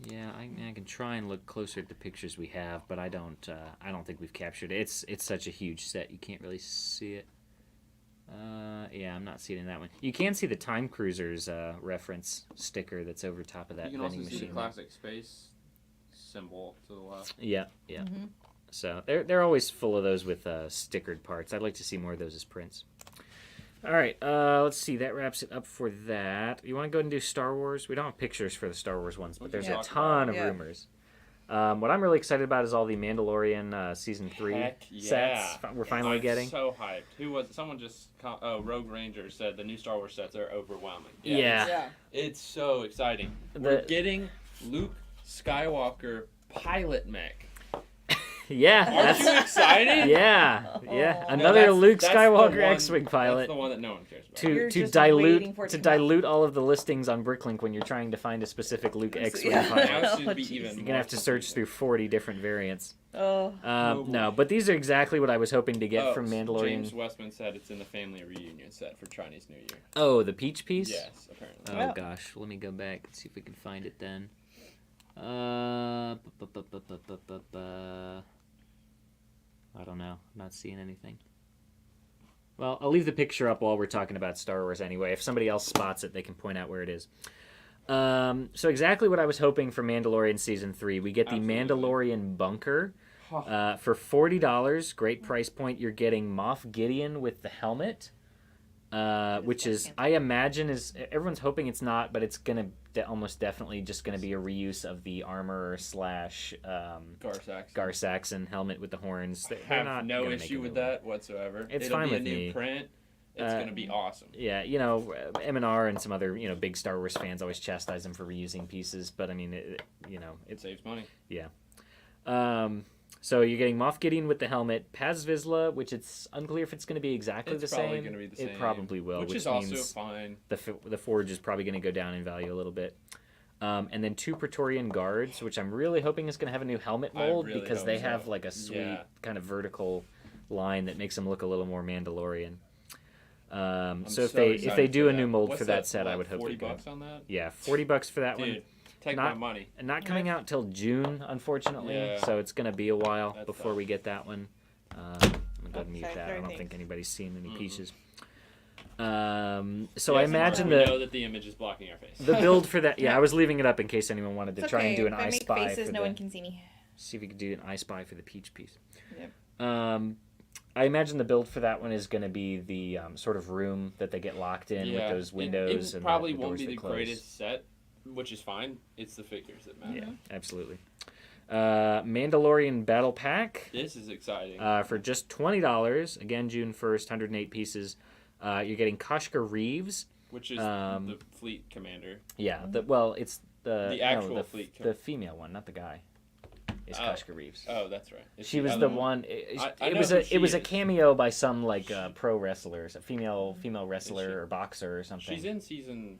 Yeah, I can try and look closer at the pictures we have, but I don't think we've captured it. It's such a huge set, you can't really see it. Yeah, I'm not seeing it in that one. You can see the Time Cruisers reference sticker that's over top of that You can also vending see machine. the classic space symbol to the left. Yeah. So they're always full of those with stickered parts. I'd like to see more of those as prints. All right, let's see. That wraps it up for that. You want to go ahead and do Star Wars? We don't have pictures for the Star Wars ones, but We there's can a talk ton about of it. rumors. What I'm really excited about is all the Mandalorian Season 3 Heck sets we're finally I'm getting. so hyped. Who was it? Someone just Rogue Ranger said the new Star Wars sets are overwhelming. Yeah. It's so exciting. We're getting Luke Skywalker pilot mech. Yeah, Aren't you excited? yeah. Oh. Another No, Luke that's the Skywalker one- X-wing pilot. That's the one that no one cares about. You're To just waiting for it to come out. dilute all of the listings on Bricklink when you're trying to find a specific Luke X-wing Yeah. pilot. Now it should Oh, be jeez. even You're more gonna have to search through 40 different variants. Oh. No, but these are exactly what I was hoping to get from Mandalorian. James Westman said it's in the family reunion set for Chinese New Year. Oh, the peach piece. Yes, apparently. Oh Wow. gosh, let me go back and see if we can find it then. I don't know. I'm not seeing anything. Well, I'll leave the picture up while we're talking about Star Wars anyway. If somebody else spots it, they can point out where it is. So exactly what I was hoping for Mandalorian Season 3. We get the Absolutely. Mandalorian bunker for $40. Great price point. You're getting Moff Gideon with the helmet. Which is, I imagine, everyone's hoping it's not, but it's gonna almost definitely just gonna be a reuse of the armor slash Gar Saxon helmet with the horns. They're Have not no gonna make issue a with new one. that whatsoever. It's It'll fine be with a new me. print. It's gonna be awesome. Yeah, M&R and some other big Star Wars fans always chastise them for reusing pieces, but I mean, It saves money. So you're getting Moff Gideon with the helmet, Paz Vizsla, which it's unclear if it's going to be exactly It's the probably same. gonna be the It same, probably will, which which is also means fine. the Forge is probably going to go down in value a little bit. And then 2 Praetorian Guards, which I'm really hoping is going to have a new helmet I mold really because hope they so. have like a sweet Yeah. kind of vertical line that makes them look a little more Mandalorian. I'm So if so they excited do for a new that. mold What's for that set, I like would hope they're $40 good. on that. Yeah, $40 for that one. Dude, take Not- my money. And not coming out till June, unfortunately. Yeah. So it's going to be a while That's before tough. we get that one. I'm going to go ahead and mute Okay, that. I very don't nice. think anybody's seen any Mm-mm. pieces. So I Yes, imagine we the know that the image is blocking our face. the build for that. Yeah, I was leaving it up in case anyone wanted to It's try okay. and do an if I I make Spy faces, for no the, one can see me. see if we could do an I Spy for the peach piece. Yep. I imagine the build for that one is going to be the sort of room that they get locked in with those windows. It and probably the won't doors be that the close. greatest set, which is fine. It's the figures that matter. Yeah, absolutely. Mandalorian Battle Pack This is exciting. for just $20. Again, June 1st, 108 pieces. You're getting Koshka Reeves. Which is the fleet commander. Yeah, it's The actual fleet the female one, not the guy. Is Koshka Reeves. Oh, that's right. She was the one. I know It was who a she cameo by some pro wrestlers, a female wrestler or boxer or something. She's in season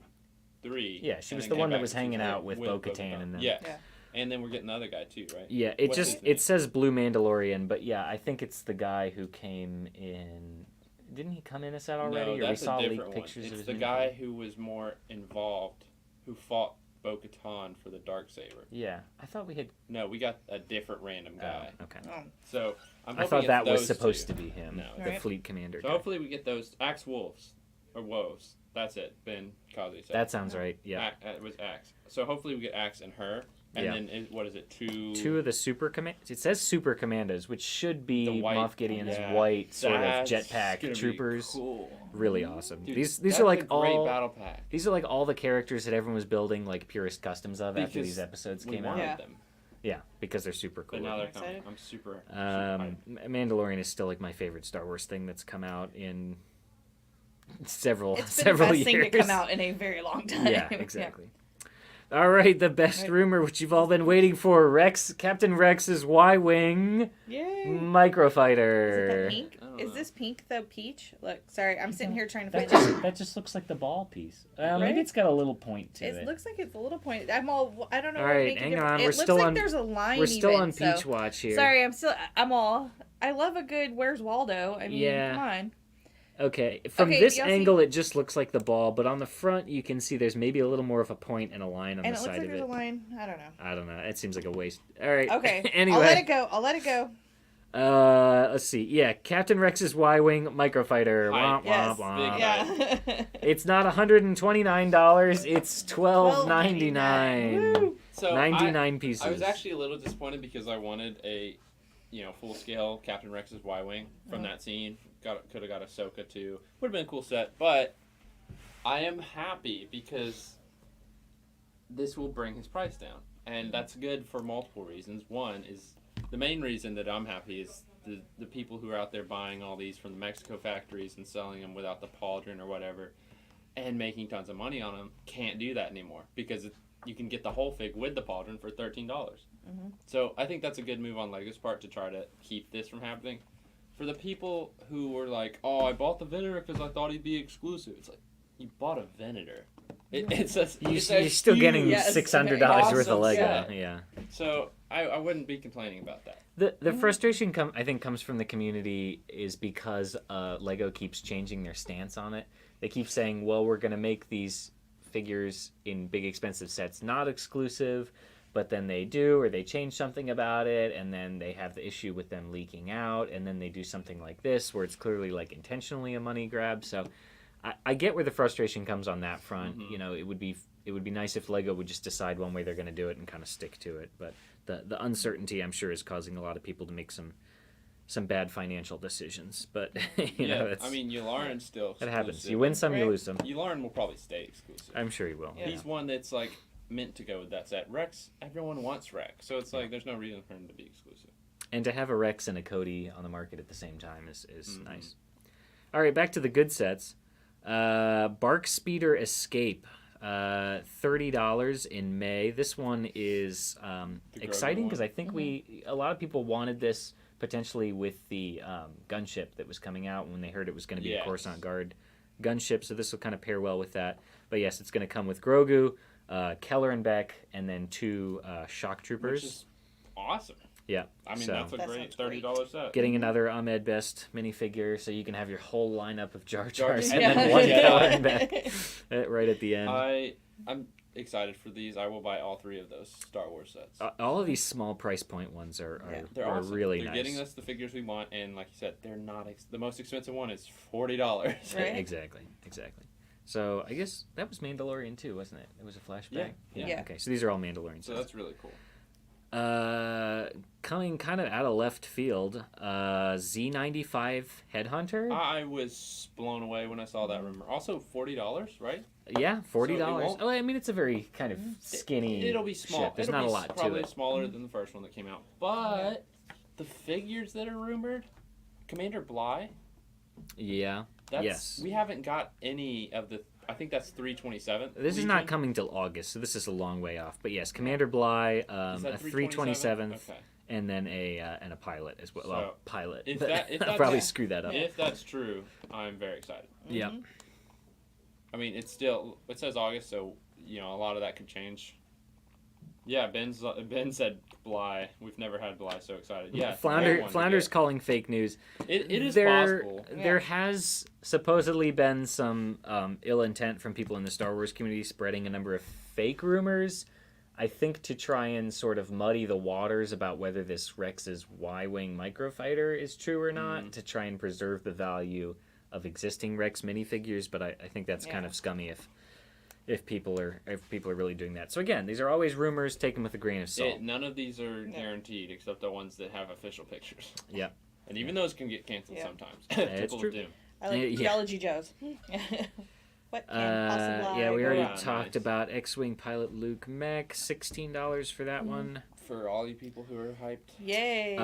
3. Yeah, she and was then the came one that back was to hanging season out 4 with Bo-Katan and them. Yeah. Yeah. And then we're getting the other guy too, right? Yeah, What's his name? it says Blue Mandalorian, but yeah, I think it's the guy who came in. Didn't he come in a set already? No, or that's we saw a leaked different one. pictures of It's his the new guy form? who was more involved, who fought Bo-Katan for the Darksaber. Yeah, I thought we had. No, we got a different random guy. Oh, okay. Oh. So I'm I hoping thought it's that was those supposed two. to be him, No. the Right. fleet commander. So guy. hopefully we get those Axe Wolves or Woes. That's it. Ben Kazi said. That sounds right. Yeah. It was Axe. So hopefully we get Axe and her, and Yeah. then what is it? Two of the super it says super commandos, which should be The white- Moff Gideon's yeah. white sort of That's jetpack gonna be troopers. Cool. Really awesome. Dude, these that's are like a great all battle pack. these are like all the characters that everyone was building like purist customs of after Because these episodes We came wanted out. Yeah. them, Yeah, because they're super cool. but now they're I'm coming. excited. I'm super. Mandalorian is still like my favorite Star Wars thing that's come out in several It's been several the best years. thing to come out in a very long time. Yeah, exactly. All right, the best Right. rumor, which you've all been waiting for, Captain Rex's Yay. Y-wing Is it microfighter. that pink? I don't Is know. this pink the peach? Look, sorry, I'm sitting here trying to find That it. just looks like the ball piece. Right? Maybe it's got a little point to It it. looks like it's a little pointed. I don't know. All what right, make it hang different. on, It we're looks still like on- there's a line. We're still even, on so- Peach Watch here. Sorry, I'm all. I love a good Where's Waldo. I mean, Yeah. come on. Okay, from Okay, this y'all see- angle, it just looks like the ball, but on the front, you can see there's maybe a little more of a point and a line on And the it looks side like of there's it. a line. I don't know. I don't know. It seems like a waste. All right. Okay. Anyway. I'll let it go. Let's see. Yeah, Captain Rex's Y-wing microfighter. Hype. Womp, Yes. womp, womp. Yeah. It's not $129. It's $12.99. Woo. So 99 pieces. I was actually a little disappointed because I wanted a, full scale Captain Rex's Y-wing from that scene. Could have got Ahsoka too. Would have been a cool set, but I am happy because this will bring his price down, and that's good for multiple reasons. One is the main reason that I'm happy is the people who are out there buying all these from the Mexico factories and selling them without the pauldron or whatever, and making tons of money on them can't do that anymore because you can get the whole fig with the pauldron for $13. Mhm. So I think that's a good move on Lego's part to try to keep this from happening. For the people who were like, "Oh, I bought the Venator because I thought he'd be exclusive," it's like you bought a Venator. It's You're still getting Yes. $600 worth of Awesome Lego. set. Yeah. So I wouldn't be complaining about that. The frustration I think comes from the community is because Lego keeps changing their stance on it. They keep saying, "Well, we're going to make these figures in big expensive sets not exclusive," but then they do, or they change something about it, and then they have the issue with them leaking out, and then they do something like this where it's clearly like intentionally a money grab. So I get where the frustration comes on that front. Mhm. You know, it would be nice if Lego would just decide one way they're going to do it and kind of stick to it. But the uncertainty, I'm sure, is causing a lot of people to make some bad financial decisions. But you know, it's, Yularen still that happens. exclusive. You win some, you Right. lose some. Yularen will probably stay exclusive. I'm sure he will. Yeah. He's one that's like meant to go with that set. Rex, everyone wants Rex, so it's like there's no reason for him to be exclusive. And to have a Rex and a Cody on the market at the same time is Mhm. nice. All right, back to the good sets. Bark Speeder Escape, $30 in May. This one is The exciting Grogu because one? I think a lot of people wanted this potentially with the gunship that was coming out when they heard it was going to be a Yes. Coruscant Guard gunship. So this will kind of pair well with that. But yes, it's going to come with Grogu, Keller and Beck, and then 2 shock troopers. Which is awesome. Yeah. I mean, so- that's a That great sounds great. $30 set. Getting another Ahmed Best minifigure, so you can have your whole lineup of Jar Jars Jar and then Jars. one Yeah. Keller and Beck right at the end. I'm excited for these. I will buy all 3 of those Star Wars sets. All of these small price point ones are They're are awesome. really They're nice. getting us the figures we want, and like you said, they're not the most expensive one is $40. Right. Exactly. So I guess that was Mandalorian too, wasn't it? It was a flashback. Yeah. Yeah. Okay, so these are all Mandalorian So sets. that's really cool. Coming kind of out of left field, Z95 Headhunter. I was blown away when I saw that rumor. Also, $40, right? Yeah, $40. won't- Oh, I mean, it's a very kind of skinny. It'll be small. ship. There's It'll not be a lot to probably it. smaller than the first one that came out. But the figures that are rumored, Commander Bly. Yeah. That's, Yes. We haven't got any of the. I think that's 327. This is not coming till August, so this is a long way off. But yes, Commander Bly, Is that a 327th, Okay. and then a pilot as well. So, Well, pilot. if but that- if I'll that's- probably screw that up. If that's true, I'm very excited. Yeah. I mean, it says August, so a lot of that could change. Yeah, Ben said Bly. We've never had Bly so excited. Yeah, Flounder's calling fake news. It is there, possible. There has supposedly been some ill intent from people in the Star Wars community spreading a number of fake rumors. I think to try and sort of muddy the waters about whether this Rex's Y-wing microfighter is true or not, to try and preserve the value of existing Rex minifigures. But I think that's kind of scummy if people are really doing that. So again, these are always rumors taken with a grain of salt. None of these are guaranteed except the ones that have official pictures. Yeah. And even those can get canceled sometimes. It's Typical true. Doom. I like Theology Joes. What can possibly yeah, we already on? talked Nice. about X-Wing pilot Luke Mech, $16 for that one. For all you people who are hyped. Yay.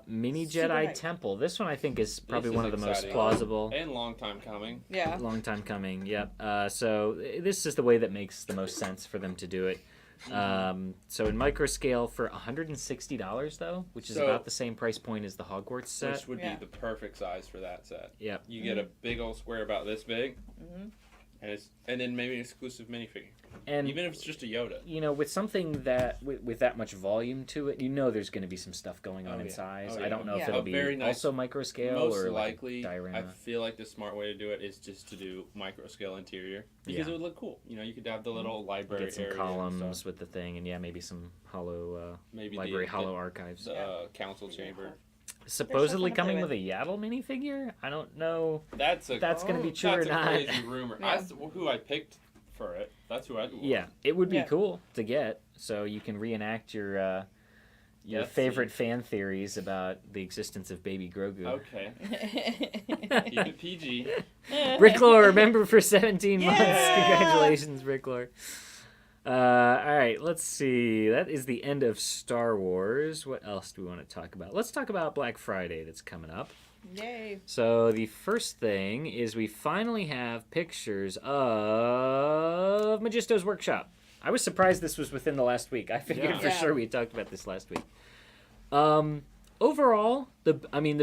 Mini Super Jedi hype. Temple. This one I think is probably This is one of the most exciting. plausible. And long time coming. Yeah. Long time coming. Yep. So this is the way that makes the most sense for them to do it. So in micro scale for $160 though, which is So- about the same price point as the Hogwarts set. Which would Yeah. be the perfect size for that set. Yep. You get a big old square about this big. Mhm. And then maybe an exclusive minifigure. And Even if it's just a Yoda. with something that with that much volume to it, there's going to be some stuff going on Oh, in yeah. size. Oh, I don't yeah. know if Yeah. it'll A be very nice- also micro scale Most or likely, like a I diorama. feel like the smart way to do it is just to do micro scale interior because Yeah. it would look cool. You could have the little library Get some area columns and stuff. with the thing, and maybe some hollow Maybe library the hollow archives. the council chamber. Supposedly fun to play coming with. with a Yaddle minifigure. I don't know. That's That's gonna be true that's or a not. crazy rumor. Yeah. Who I picked for it. That's who I. Yeah, it would be Yeah. cool to get, so you can reenact your Yes, favorite fan theories about the existence of Baby Grogu. Okay. Keep it PG. Bricklore, member for 17 months. Yeah! Congratulations, Bricklore. All right, let's see. That is the end of Star Wars. What else do we want to talk about? Let's talk about Black Friday that's coming up. Yay. So the first thing is we finally have pictures of Magisto's workshop. I was surprised this was within the last week. I figured Yeah. for Yeah. sure we talked about this last week. Overall, the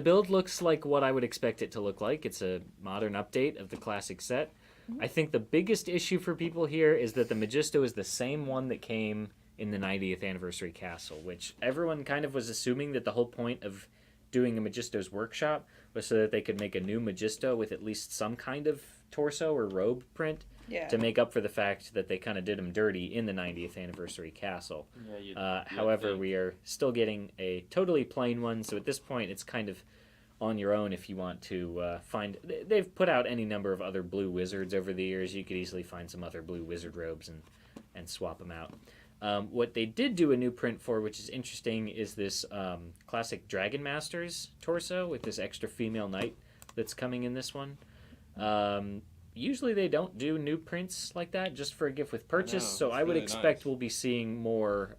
build looks like what I would expect it to look like. It's a modern update of the classic set. I think the biggest issue for people here is that the Magisto is the same one that came in the 90th anniversary castle, which everyone kind of was assuming that the whole point of doing a Magisto's workshop was so that they could make a new Magisto with at least some kind of torso or robe print Yeah. to make up for the fact that they kind of did them dirty in the 90th anniversary castle. Yeah, you'd However, think. we are still getting a totally plain one, so at this point it's kind of on your own if you want to find... They've put out any number of other blue wizards over the years. You could easily find some other blue wizard robes and swap them out. What they did do a new print for, which is interesting, is this classic Dragon Masters torso with this extra female knight that's coming in this one. Usually they don't do new prints like that just for a gift with purchase, so it's I would really expect nice. we'll be seeing more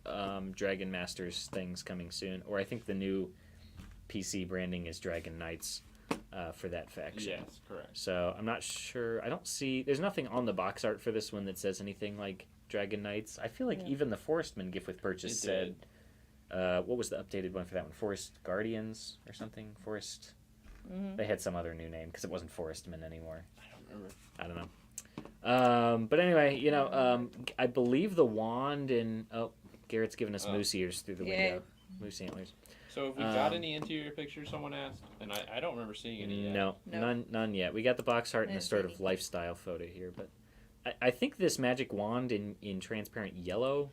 Dragon Masters things coming soon. Or I think the new PC branding is Dragon Knights for that faction. Yes, correct. So I'm not sure. I don't see. There's nothing on the box art for this one that says anything like Dragon Knights. I feel like Yeah. even the Forestman gift with purchase It said. What was the updated one for that one? Forest Guardians or something? Forest. Mhm. They had some other new name because it wasn't Forestman anymore. I don't remember. I don't know. But anyway, I believe the wand and Garrett's giving us Oh. moose ears through the Yay. window. Moose antlers. So have we got Um, any interior pictures? Someone asked, and I don't remember seeing any yet. No, No. none yet. We got the box art I and the didn't sort see of any. lifestyle photo here, but I think this magic wand in transparent yellow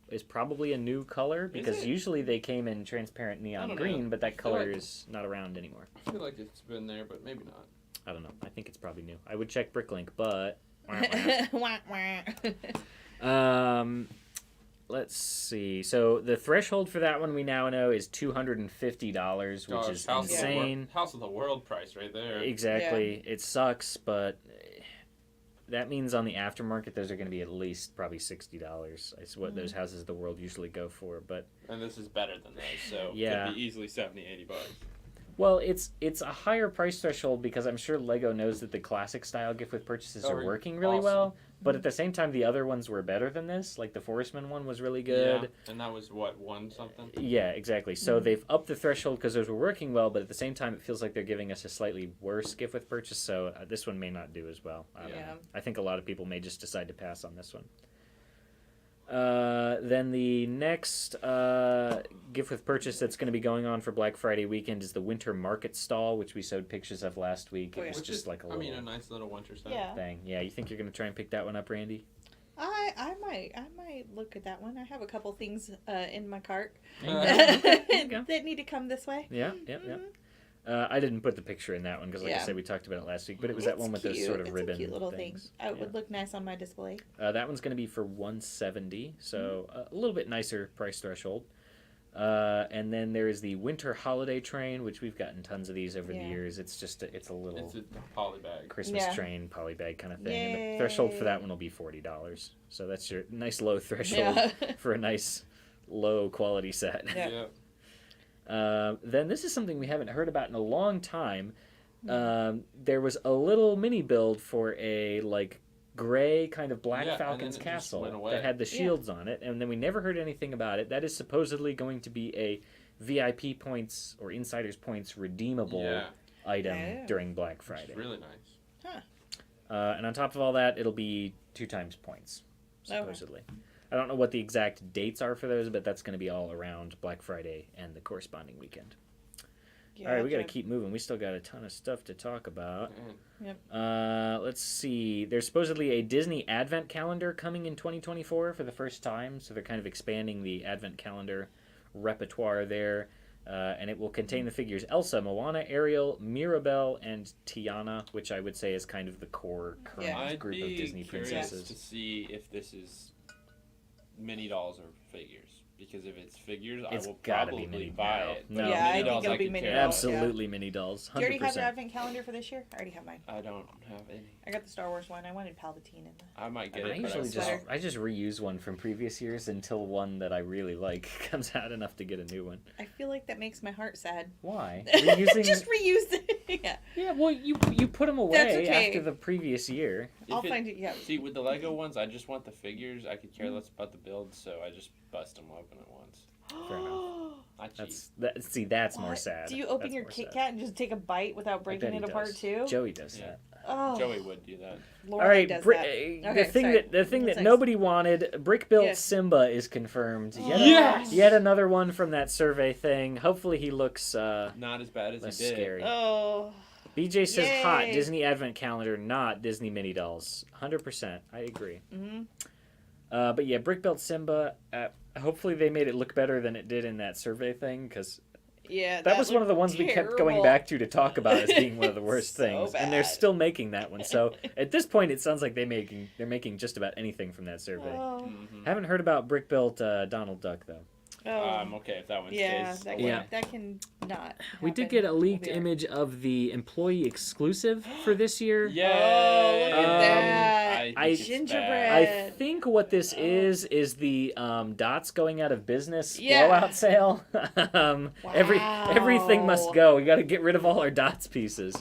is probably a new color because it? usually they came in transparent I neon don't know. green, but that I feel color like- is not around anymore. I feel like it's been there, but maybe not. I don't know. I think it's probably new. I would check Bricklink, but Wah, wah. let's see. So the threshold for that one we now know is $250, which Gosh, is House of the insane. House of the World price right there. Exactly. It sucks, but that means on the aftermarket those are going to be at least probably $60. It's what those Houses of the World usually go for, but And this is better than those, so Yeah. could be easily $70-$80. well, it's a higher price threshold because I'm sure Lego knows that the classic style gift with purchases are working really awesome. well. But at the same time, the other ones were better than this. Like the Forestman one was really good. Yeah, and that was what, one something? Yeah, exactly. So they've upped the threshold because those were working well, but at the same time, it feels like they're giving us a slightly worse gift with purchase. So this one may not do as well. I don't know. I think a lot of people may just decide to pass on this one. Then the next gift with purchase that's going to be going on for Black Friday weekend is the Winter Market Stall, which we showed pictures of last week. It was Which just is, like a I little mean, a nice little winter stuff. Yeah. thing. Yeah, you think you're going to try and pick that one up, Randy? I might look at that one. I have a couple things in my cart There you go. There you go. that need to come this way. Yeah, yep, yep. I didn't put the picture in that one because, like I Yeah. said, we talked about it last week. But it was that It's one with those cute. sort of It's ribbon a cute little things. thing. It would look nice on my display. That one's going to be for $170, so a little bit nicer price threshold. And then there is the Winter Holiday Train, which we've gotten tons of these over the years. It's just it's a little It's a poly bag. Christmas Yeah. train poly bag kind of thing. And the threshold for that one will be $40. So that's your nice low threshold Yeah. for a nice low quality set. Yeah. Then this is something we haven't heard about in a long time. There was a little mini build for a like gray kind of Black Yeah, and Falcon's then it just castle went away. that had the shields on it, and then we never heard anything about it. That is supposedly going to be a VIP points or insiders points redeemable item during Black Friday. It's really nice. And on top of all that, it'll be 2 times points, supposedly. I don't know what the exact dates are for those, but that's going to be all around Black Friday and the corresponding weekend. All right, we got to keep moving. We still got a ton of stuff to talk about. Let's see. There's supposedly a Disney Advent calendar coming in 2024 for the first time, so they're kind of expanding the Advent calendar repertoire there. And it will contain the figures Elsa, Moana, Ariel, Mirabelle, and Tiana, which I would say is kind of the core current group of Disney princesses. To see if this is mini dolls or figures. Because if it's figures, It's I will gotta be probably mini buy now. it. No. But Yeah, I mini think dolls it'll I be could mini care dolls. less. Absolutely mini dolls. 100%. Do you already have your advent calendar for this year? I already have mine. I don't have any. I got the Star Wars one. I wanted Palpatine in the... I might get I it, but usually sweater. I just reuse one from previous years until one that I really like comes out enough to get a new one. I feel like that makes my heart sad. Why? Reusing Just reuse it. Yeah. Yeah, well, you put them away That's okay. after the previous year. I'll find it. Yeah. See, with the Lego ones, I just want the figures. I could care less about the build, so I just bust them open at once. Fair enough. I cheat. That's more What? sad. Do you open That's your more Kit sad. Kat and just take a bite without I breaking bet it he apart does. too? Joey does Yeah. that. Oh, Joey would do that. Lord, All right, does the that. thing sorry. that What's next? nobody wanted, Brick Built Yes. Simba is confirmed. Yes! Yet another one from that survey thing. Hopefully he looks Not as bad as less he did. scary. Oh, BJ says hot Yay. Disney Advent Calendar, not Disney mini dolls. 100%. I agree. hmm But yeah, Brick Built Simba. Hopefully they made it look better than it did in that survey thing, because yeah. that was one of the ones we kept going back to talk about as being one of the worst So things, and they're bad. still making that one. So at this point, it sounds like they're making just about anything from that survey. Oh, Mhm. Haven't heard about Brick Built Donald Duck though. I'm okay if that one yeah, stays. that away. can, Yeah. that can not. We did happen. get a leaked We'll be image of the employee exclusive for this year. Yay! Oh, look at that. I think I- it's Gingerbread. bad. I think what this is the Dots going out of business Yeah. blowout sale. Everything must Wow. go. We got to get rid of all our Dots pieces.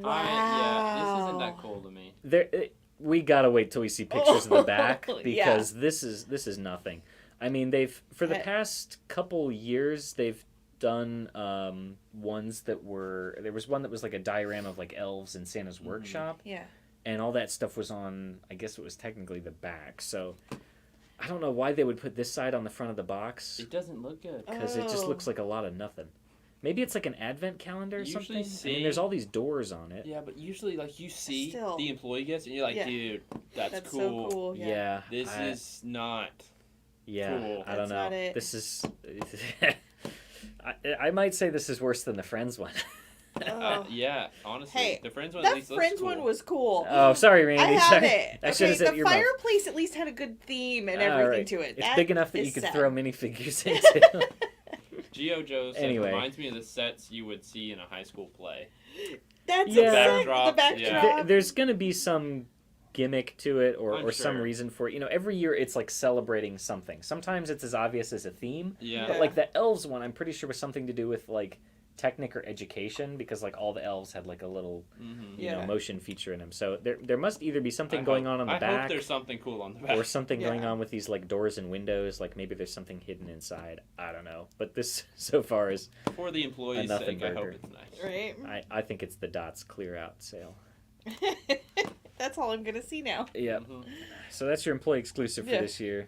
Yeah, this isn't that cool to me. We gotta wait till we see pictures of the back Oh, because this is nothing. I mean, they've for the past couple years they've done ones that were there was one that was like a diorama of like elves in Santa's workshop, Yeah. and all that stuff was on. I guess it was technically the back. So I don't know why they would put this side on the front of the box It doesn't look good. because it just looks like a lot of nothing. Maybe it's like an advent calendar or Usually something. I mean, there's all these doors on it. Yeah, but usually, like, you see Still. the employee gets, and you're like, Yeah. dude, that's cool. so cool. Yeah, This is not. Yeah, cool. I don't That's know. not it. This is. I might say this is worse than the Friends one. Oh. Yeah, honestly, Hey, the Friends one at That least looks Friends cool. one was cool. Oh, sorry, Randy. I have Sorry. it. I should Okay, have said the your mouth. fireplace at least had a good theme and everything Alright. to it. It's That big enough that is you could sad. throw minifigures into. Geo Joe said, Anyway. reminds me of the sets you would see in a high school play. That's Yeah. sick. The Backdrops, backdrop. There's gonna be some gimmick to it or I'm some sure. reason for it. You know, every year it's like celebrating something. Sometimes it's as obvious as a theme. Yeah. But like the elves one, I'm pretty sure was something to do with like Technic or education because like all the elves had like a little you know Yeah. motion feature in them. So there must either be something I going hope- on the I back hope there's something cool on the back. or something going Yeah. on with these like doors and windows. Like maybe there's something hidden inside. I don't know. But this so far is For the employees' nothing sake, I hope burger. it's nice. Right? I think it's the Dots clear out sale. That's all I'm gonna see now. Yeah. Mhm. So that's your employee exclusive for Yeah. this year.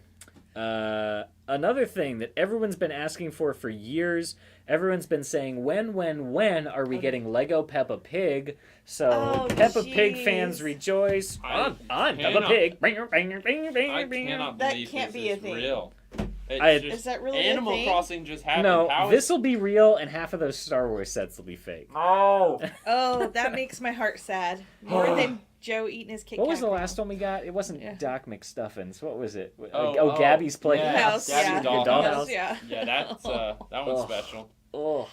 Another thing that everyone's been asking for years. Everyone's been saying, when are we getting Lego Peppa Pig? So Oh, Peppa Pig jeez. fans rejoice. I On Peppa cannot- Pig. I cannot That believe can't this be a is thing. real. It's I- just Is that really Animal a thing? Crossing just happened. No, How is- this will be real, and half of those Star Wars sets will be fake. No. Oh, that makes my heart sad. More than Joe eating his Kit What Kat was the now. last one we got? It wasn't Yeah. Doc McStuffins. What was it? Oh, Gabby's Playhouse. yeah, House, Gabby's yeah. Dollhouse. Yeah. Yeah, that's that one's Ugh. special. Oh,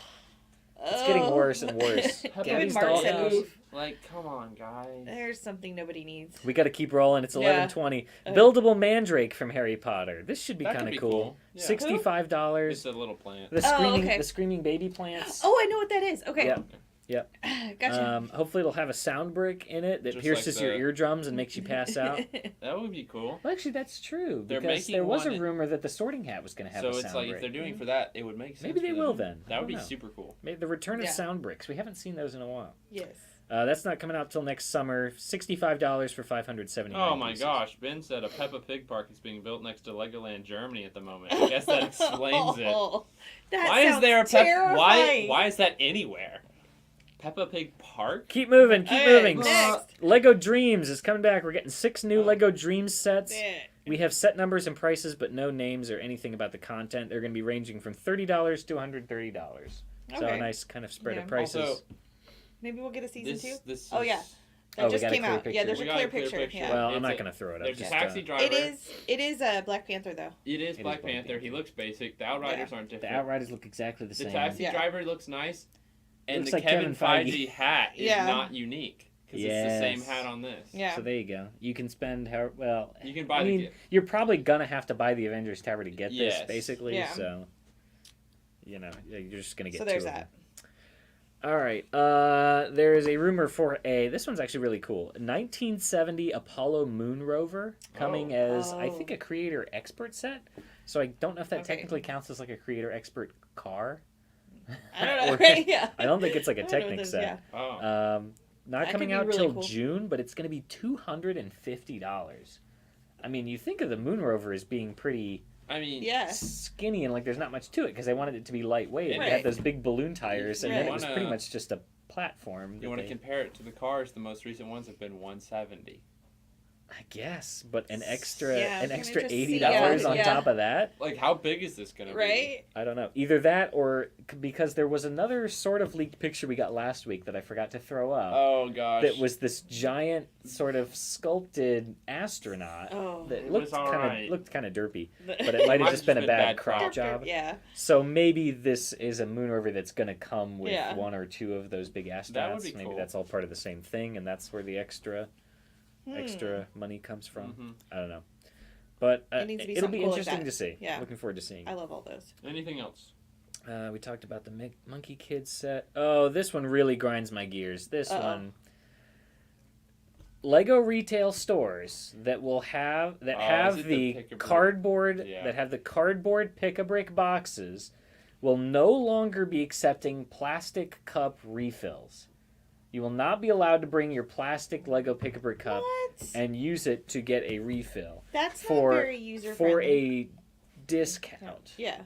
it's getting worse and worse. Give Gabby's Mark a Dollhouse. move. Like, come on, guys. There's something nobody needs. We got to keep rolling. It's Yeah. 11:20. Buildable Mandrake from Harry Potter. This should be That could kind of be cool. Yeah. $65. It's a little plant. The Oh, screaming, okay. the screaming baby plants. Oh, I know what that is. Okay. Yeah. Yep. Gotcha. Hopefully it'll have a sound brick in it that Just pierces like your the- eardrums and makes you pass out. That would be cool. Well, actually, that's true They're because making there was a one- rumor that the Sorting Hat was going to have So a it's sound like brick. if they're doing for that, it would make sense. Maybe they for will them. then. I That would be don't know. super cool. Maybe the return of Yeah. sound bricks. We haven't seen those in a while. Yes. That's not coming out till next summer. $65 for 579 Oh my pieces. gosh, Ben said a Peppa Pig park is being built next to Legoland Germany at the moment. I guess that explains it. That Why is sounds there a terrifying. why is that anywhere? Peppa Pig Park? Keep moving, keep Okay, moving. next. Lego Dreams is coming back. We're getting 6 new Lego Dreams sets. Yeah. We have set numbers and prices, but no names or anything about the content. They're going to be ranging from $30 to $130. So a Okay. nice kind of spread Yeah. of prices. Also, Maybe we'll get a season this 2. this Oh, is- yeah. Oh, That we just got a came clear out. Yeah, picture. there's We a got clear a clear picture. picture. Yeah. Well, I'm It's not a- going to throw it up. There's a Just, taxi driver. It is Black Panther though. It is It is Black Black Panther. He Panther. looks basic. The Outriders aren't the different. Outriders look exactly the The same. taxi Yeah. driver looks nice, and Looks the like Kevin Kevin Feige Feige. hat is Yeah. not unique because it's the same Yes. hat on this. Yeah. So there you go. You can spend how well. You can buy I the mean, gift. you're probably gonna have to buy the Avengers Tower to get this, Yes. basically. Yeah. So, you know, you're just gonna get So two there's of that. them. All right. There is a rumor for this one's actually really cool. 1970 Apollo Moon Rover coming as I Oh. think a creator expert set. So I don't know if that Okay. technically counts as like a creator expert car. I don't know. Or- Right? Yeah. I don't think it's like a I don't know what Technic this- set. Yeah. Oh. Not That coming could be out really till cool. June, but it's going to be $250. I mean, you think of the Moon Rover as being pretty I mean, Yeah. skinny and like there's not much to it because they wanted it to be lightweight. It Right. had those big balloon tires, and then it was Wanna- pretty much just a platform. you that want to they- compare it to the cars? The most recent ones have been 170. I guess, but an extra Yeah, an can we extra just see- $80 yeah, on yeah. top of that. Like, how big is this gonna be? Right? I don't know. Either that or because there was another sort of leaked picture we got last week that I forgot to throw up. Oh gosh. That was this giant sort of sculpted astronaut Oh. that It looked was kind alright. of looked kind of derpy, but it might have just been a bad crop crop. job. Yeah. So maybe this is a moon rover that's going to come with Yeah. one or two of those big astronauts. That would be Maybe cool. that's all part of the same thing, and that's where the extra money comes from. Mhm. I don't know, but It needs to be it'll something be cool like interesting that. to see. Yeah. Looking forward to seeing. I love all those. Anything else? We talked about the Monkey Kid set. Oh, this one really grinds my gears. This Uh-oh. one. Lego retail stores that will have is have it the the pick-a-brick? cardboard Yeah. that have the cardboard pick-a-brick boxes will no longer be accepting plastic cup refills. You will not be allowed to bring your plastic Lego pick-a-brick cup What? and use it to get a refill That's for- not very user for friendly. a discount. Yeah.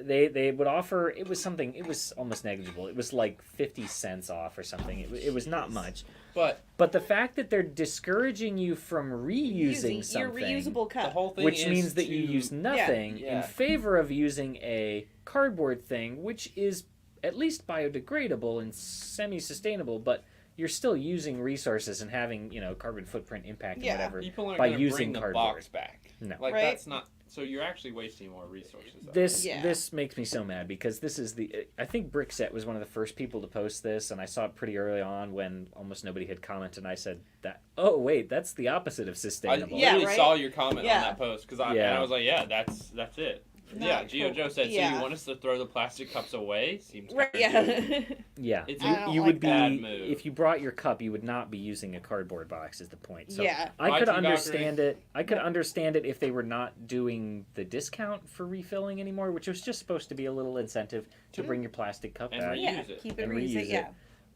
They would offer, it was almost negligible. It was like 50 cents off or something. It was not much. But the fact that they're discouraging you from reusing your something, reusable The cup. whole thing which is means that you to- use nothing Yeah. in favor of using a cardboard thing, which is at least biodegradable and semi-sustainable, but you're still using resources and having, carbon footprint impact and whatever People aren't by gonna using bring the cardboard. box back. No. Like, Right. that's not... So you're actually wasting more resources. This makes me so mad because this is I think Brickset was one of the first people to post this, and I saw it pretty early on when almost nobody had commented, and I said that, oh wait, that's the opposite of I sustainable. literally right? saw your comment on Yeah. that post and Yeah. I was like, yeah, that's it. Not Geo cool. Joe said, so Yeah. you want us to throw the plastic cups away? Seems Right, kinda yeah. Yeah, It's I don't you like would be bad move. if you brought your cup, you would not be using a cardboard box. Is the point? So Yeah. I could Buy two understand it. I could understand it if they were not doing the discount for refilling anymore, which was just supposed to be a little incentive to bring your plastic cup And back. reuse Yeah, it. keep it And reuse reuse it, yeah.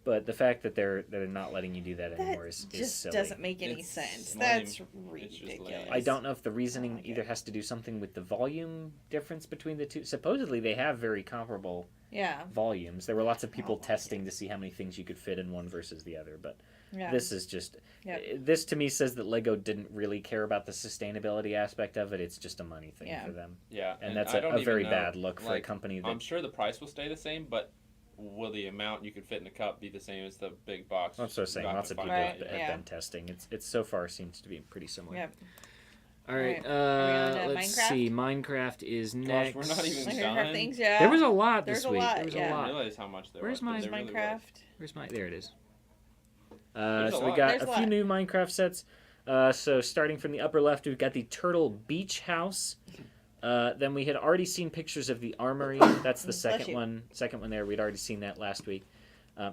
But the fact that they're not letting you do that anymore is just silly. doesn't make any It's sense. lame. That's It's just ridiculous. lame. I don't know if the reasoning like either it. has to do something with the volume difference between the two. Supposedly they have very comparable Yeah, volumes. There were lots of people like testing to see how many things you could fit in one versus the other, but yeah. this is just Yep. this to me says that Lego didn't really care about the sustainability aspect of it. It's just a money thing Yeah. for them, Yeah. and that's I don't a even very know, bad look for a like, company that I'm sure the price will stay the same, but will the amount you could fit in a cup be the same as the big box? that's what I'm saying. You'll have Lots to of find people Right, out, have yeah. been testing. It's so far seems to be pretty similar. Yep. All right, Are we on to let's Minecraft? see. Minecraft is Gosh, next. we're not even Minecraft done. things, yeah. There was a lot There's this a week. lot, There was yeah. a I didn't lot. realize how much there Where's was. but mine? there really was. Minecraft. Where's my? There it is. There's a So we lot. got There's a a few lot. new Minecraft sets. So starting from the upper left, we've got the Turtle Beach House. Then we had already seen pictures of the Armory. That's the Bless second you. one. Second one there. We'd already seen that last week.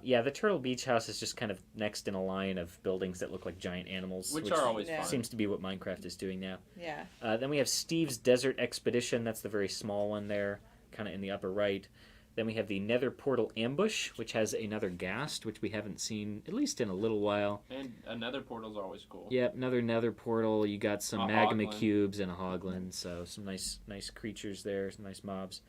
Yeah, the Turtle Beach House is just kind of next in a line of buildings that look like giant animals, Which are always Yeah. fun. seems to be what Minecraft is doing now. Yeah. Then we have Steve's Desert Expedition. That's the very small one there, kind of in the upper right. Then we have the Nether Portal Ambush, which has another ghast, which we haven't seen at least in a little while. And another portal's always cool. Yep, another Nether Portal. You got some A magma hoglin. cubes and a hoglin, so some nice creatures there, some nice mobs.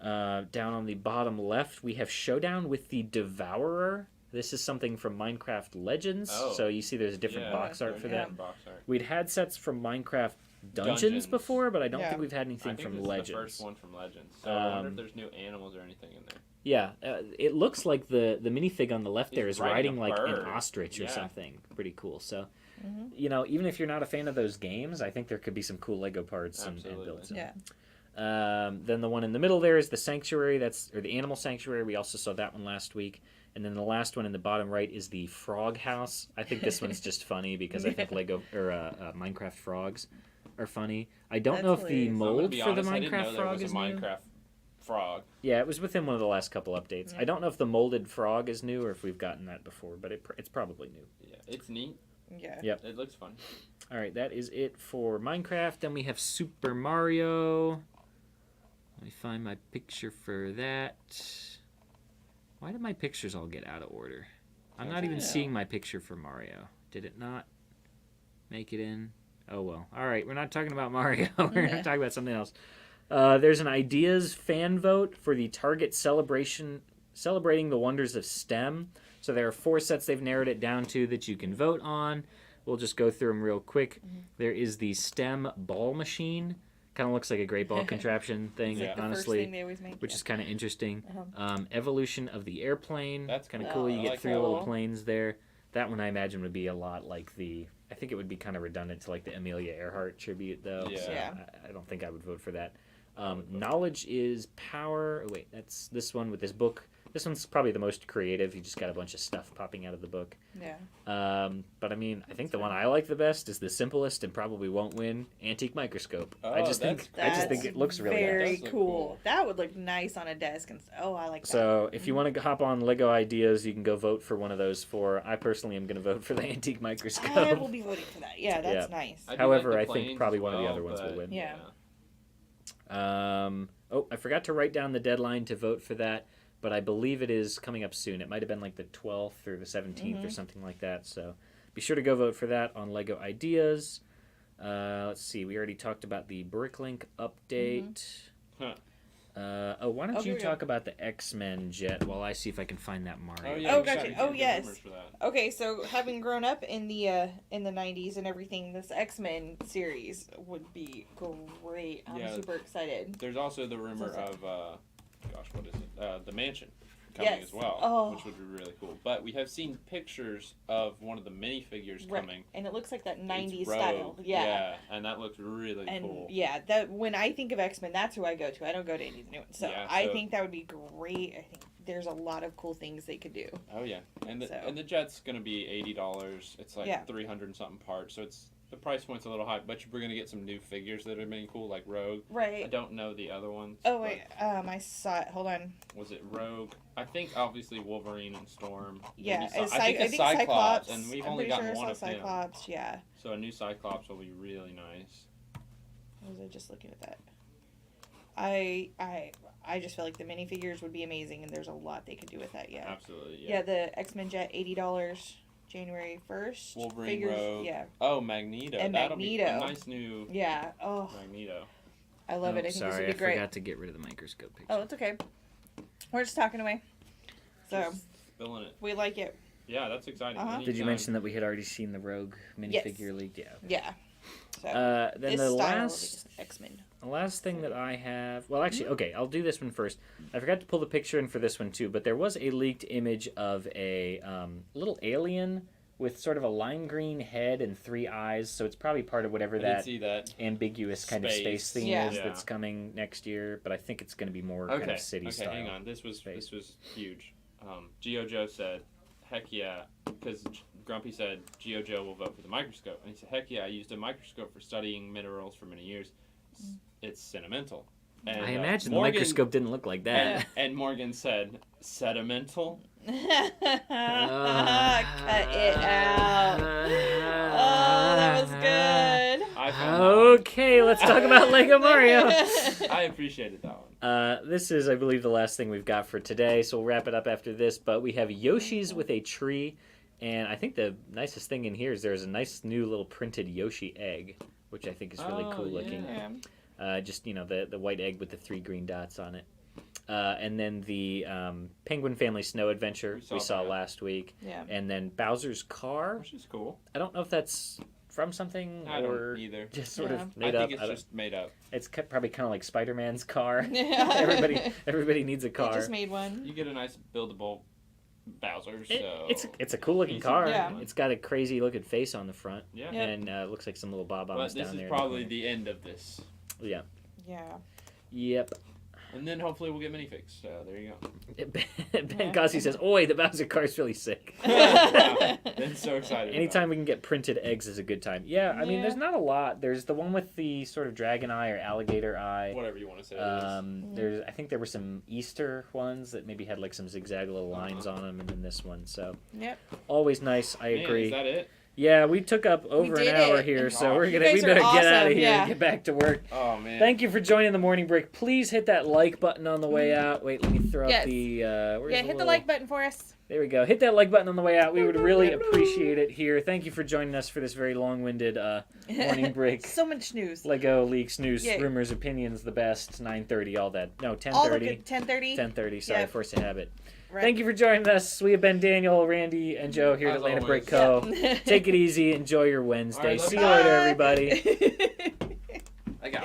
Down on the bottom left, we have Showdown with the Devourer. This is something from Minecraft Legends, Oh. so you see there's a different box art for yeah. that. Box art. We'd had sets from Minecraft Dungeons Dungeons. before, but I don't Yeah. think we've had I anything think from this is Legends. the first one from Legends. So I wonder if Um, there's new animals or anything in there. Yeah, it looks like the minifig on the left there He's is riding riding a like an bird. ostrich or Yeah. something. Pretty cool. So, Mhm. even if you're not a fan of those games, I think there could be some cool Lego parts and Absolutely. builds. Yeah. Then the one in the middle there is the Sanctuary. Or the Animal Sanctuary. We also saw that one last week. And then the last one in the bottom right is the Frog House. I think this one's just funny because I think Lego or Minecraft frogs are funny. I don't That's know if the hilarious. I'm gonna mold be for the honest, I didn't know Minecraft there frog was a is new. Minecraft frog. Yeah, it was within one of the last couple updates. I don't know if the molded frog is new or if we've gotten that before, but it's probably new. Yeah, it's neat. Yeah. Yep. It looks fun. All right, that is it for Minecraft. Then we have Super Mario. Let me find my picture for that. Why did my pictures all get out of order? I'm not even Yeah. seeing my picture for Mario. Did it not make it in? Oh, well. All right, we're not talking about Mario. We're going to talk about something else. There's an Ideas fan vote for the Target celebrating the wonders of STEM. So there are 4 sets they've narrowed it down to that you can vote on. We'll just go through them real quick. There is the STEM ball machine. Kind of looks like a great ball contraption thing, Yeah. The honestly, first thing they always make. which is kind of interesting. Uh-huh. Evolution of the airplane. That's kind of cool. cool. You I get like 3 that. little planes there. That one I imagine would be a lot like I think it would be kind of redundant to like the Amelia Earhart tribute though. Yeah. So Yeah. I don't think I would vote for that. Knowledge is power. Oh, wait, that's this one with this book. This one's probably the most creative. You just got a bunch of stuff popping out of the book. Yeah. But I mean, I think the one I like the best is the simplest and probably won't win. Antique microscope. I Oh, just think That's it looks really very nice. It does look cool. cool. That would look nice on a desk. And I like that. So if you want to hop on Lego Ideas, you can go vote for one of those 4. I personally am going to vote for the antique microscope. I will be voting for that. Yeah, that's Yeah. nice. I do However, like the I think planes probably as one of the well, other ones will but, win. Yeah. I forgot to write down the deadline to vote for that, but I believe it is coming up soon. It might have been like the 12th or the 17th or something like that. So be sure to go vote for that on Lego Ideas. Let's see. We already talked about the Bricklink update. Huh. Why don't Okay, you we talk about the X-Men jet while I see if I can find that Mario? Oh yeah. Oh, we got- gotcha. we Oh, got yes. rumors for that. Okay, so having grown up in the 90s and everything, this X-Men series would be great. I'm Yeah. super excited. There's also the rumor What's of, gosh, what is it? The Mansion. coming Yes. as well, Oh. which would be really cool. But we have seen pictures of one of the minifigures coming. And it looks like that It's 90s Rogue. style. Yeah. And that looks really And cool. yeah, that when I think of X-Men, that's who I go to. I don't go to any of the new ones. So, Yeah, I so- think that would be great. I think there's a lot of cool things they could do. Oh yeah, and the So. and the jet's gonna be $80. It's like Yeah. 300 and something parts, so it's the price point's a little high. But we're gonna get some new figures that are being cool, like Rogue. I Right. don't know the other ones. Oh wait, I saw it. Hold on. Was it Rogue? I think obviously Wolverine and Storm. Yeah, Maybe it's I think it's Cyclops. and we've I'm only pretty gotten sure I one saw of him. Cyclops. Yeah. So a new Cyclops will be really nice. Was I just looking at that? I just feel like the minifigures would be amazing, and there's a lot they could do with that. Yeah. Absolutely, Yeah, the X-Men jet, $80, January 1st. Wolverine, Figures, Rogue. yeah. Oh, Magneto. And That'll Magneto. be a nice new Yeah. Oh, Magneto. I love it. I think sorry, this would I be great. forgot to get rid of the microscope picture. Oh, it's okay. We're just talking away. So Just spilling it. we like it. Yeah, that's exciting. Uh-huh. Did you Anytime. mention that we had already seen the Rogue minifigure leaked? Yeah. Yeah. So Then this the style last of X-Men. The last thing that I have... Well, actually, okay, I'll do this one first. I forgot to pull the picture in for this one, too, but there was a leaked image of a little alien with sort of a lime green head and 3 eyes, so it's probably part of whatever I did that see that. ambiguous kind of space thing Yeah. is Yeah. that's coming next year, but I think it's going to be more kind of city style. hang on. This was space. huge. Geo Joe said, "Heck yeah," because Grumpy said Geo Joe will vote for the microscope, and he said, "Heck yeah, I used a microscope for studying minerals for many years. It's sentimental." And, I imagine the Morgan- microscope didn't look like that. And Morgan said, "Sedimental." Cut it out. Oh, that was good. I found Okay, let's talk about Lego Mario. I appreciated that one. This is, I believe, the last thing we've got for today, so we'll wrap it up after this. But we have Yoshi's with a tree, and I think the nicest thing in here is there's a nice new little printed Yoshi egg, which I think is really cool looking. Yeah. Just, the white egg with the 3 green dots on it. And then the Penguin Family Snow Adventure we saw that. last week. Yeah. And then Bowser's Car. Which is cool. I don't know if that's from something I or don't either. just sort Yeah. of I made up. think it's just made up. It's probably kind of like Spider-Man's car. Yeah. Everybody needs a They car. just made one. You get a nice buildable Bowser, so It's a cool looking Easy car. Yeah. It's got a crazy looking face on the front, yeah. Yep. and looks like some little bob But bombs this down is there. probably the end of this, Yeah. Yeah. Yep. and then hopefully we'll get minifigs. So there you go. Ben Gossi says, "Oi, the Bowser car's really sick." Wow. Been so excited. Anytime we can get printed eggs is a good time. Yeah, I mean, Yeah. there's not a lot. There's the one with the sort of dragon eye or alligator eye. Whatever you want to say. it is. I think there were some Easter ones that maybe had like some zigzag little lines on them, and then this one. So Yep. always nice. I Man, agree. Is that it? Yeah, we took up over an did hour it. here, so Gosh. we You better guys are get out of awesome, here yeah. and get back to work. Oh man. Thank you for joining the morning break. Please hit that like button on the way out. Wait, let me throw Yes. up the. Where's Yeah, hit the little- like button for us. There we go. Hit that like button on the way out. We would really appreciate it here. Thank you for joining us for this very long-winded morning break. So much news. Lego leaks, news, Yeah. rumors, opinions, the best, 9:30, all that. No, All the 10:30. good 10:30. 10:30. Sorry, Yep. force of habit. Right. Thank you for joining us. We have been Daniel, Randy, and Joe here at As Atlanta always. Brick Co. Yeah. Take it easy. Enjoy your Wednesday. All right, See love you you. later, everybody. Bye. I got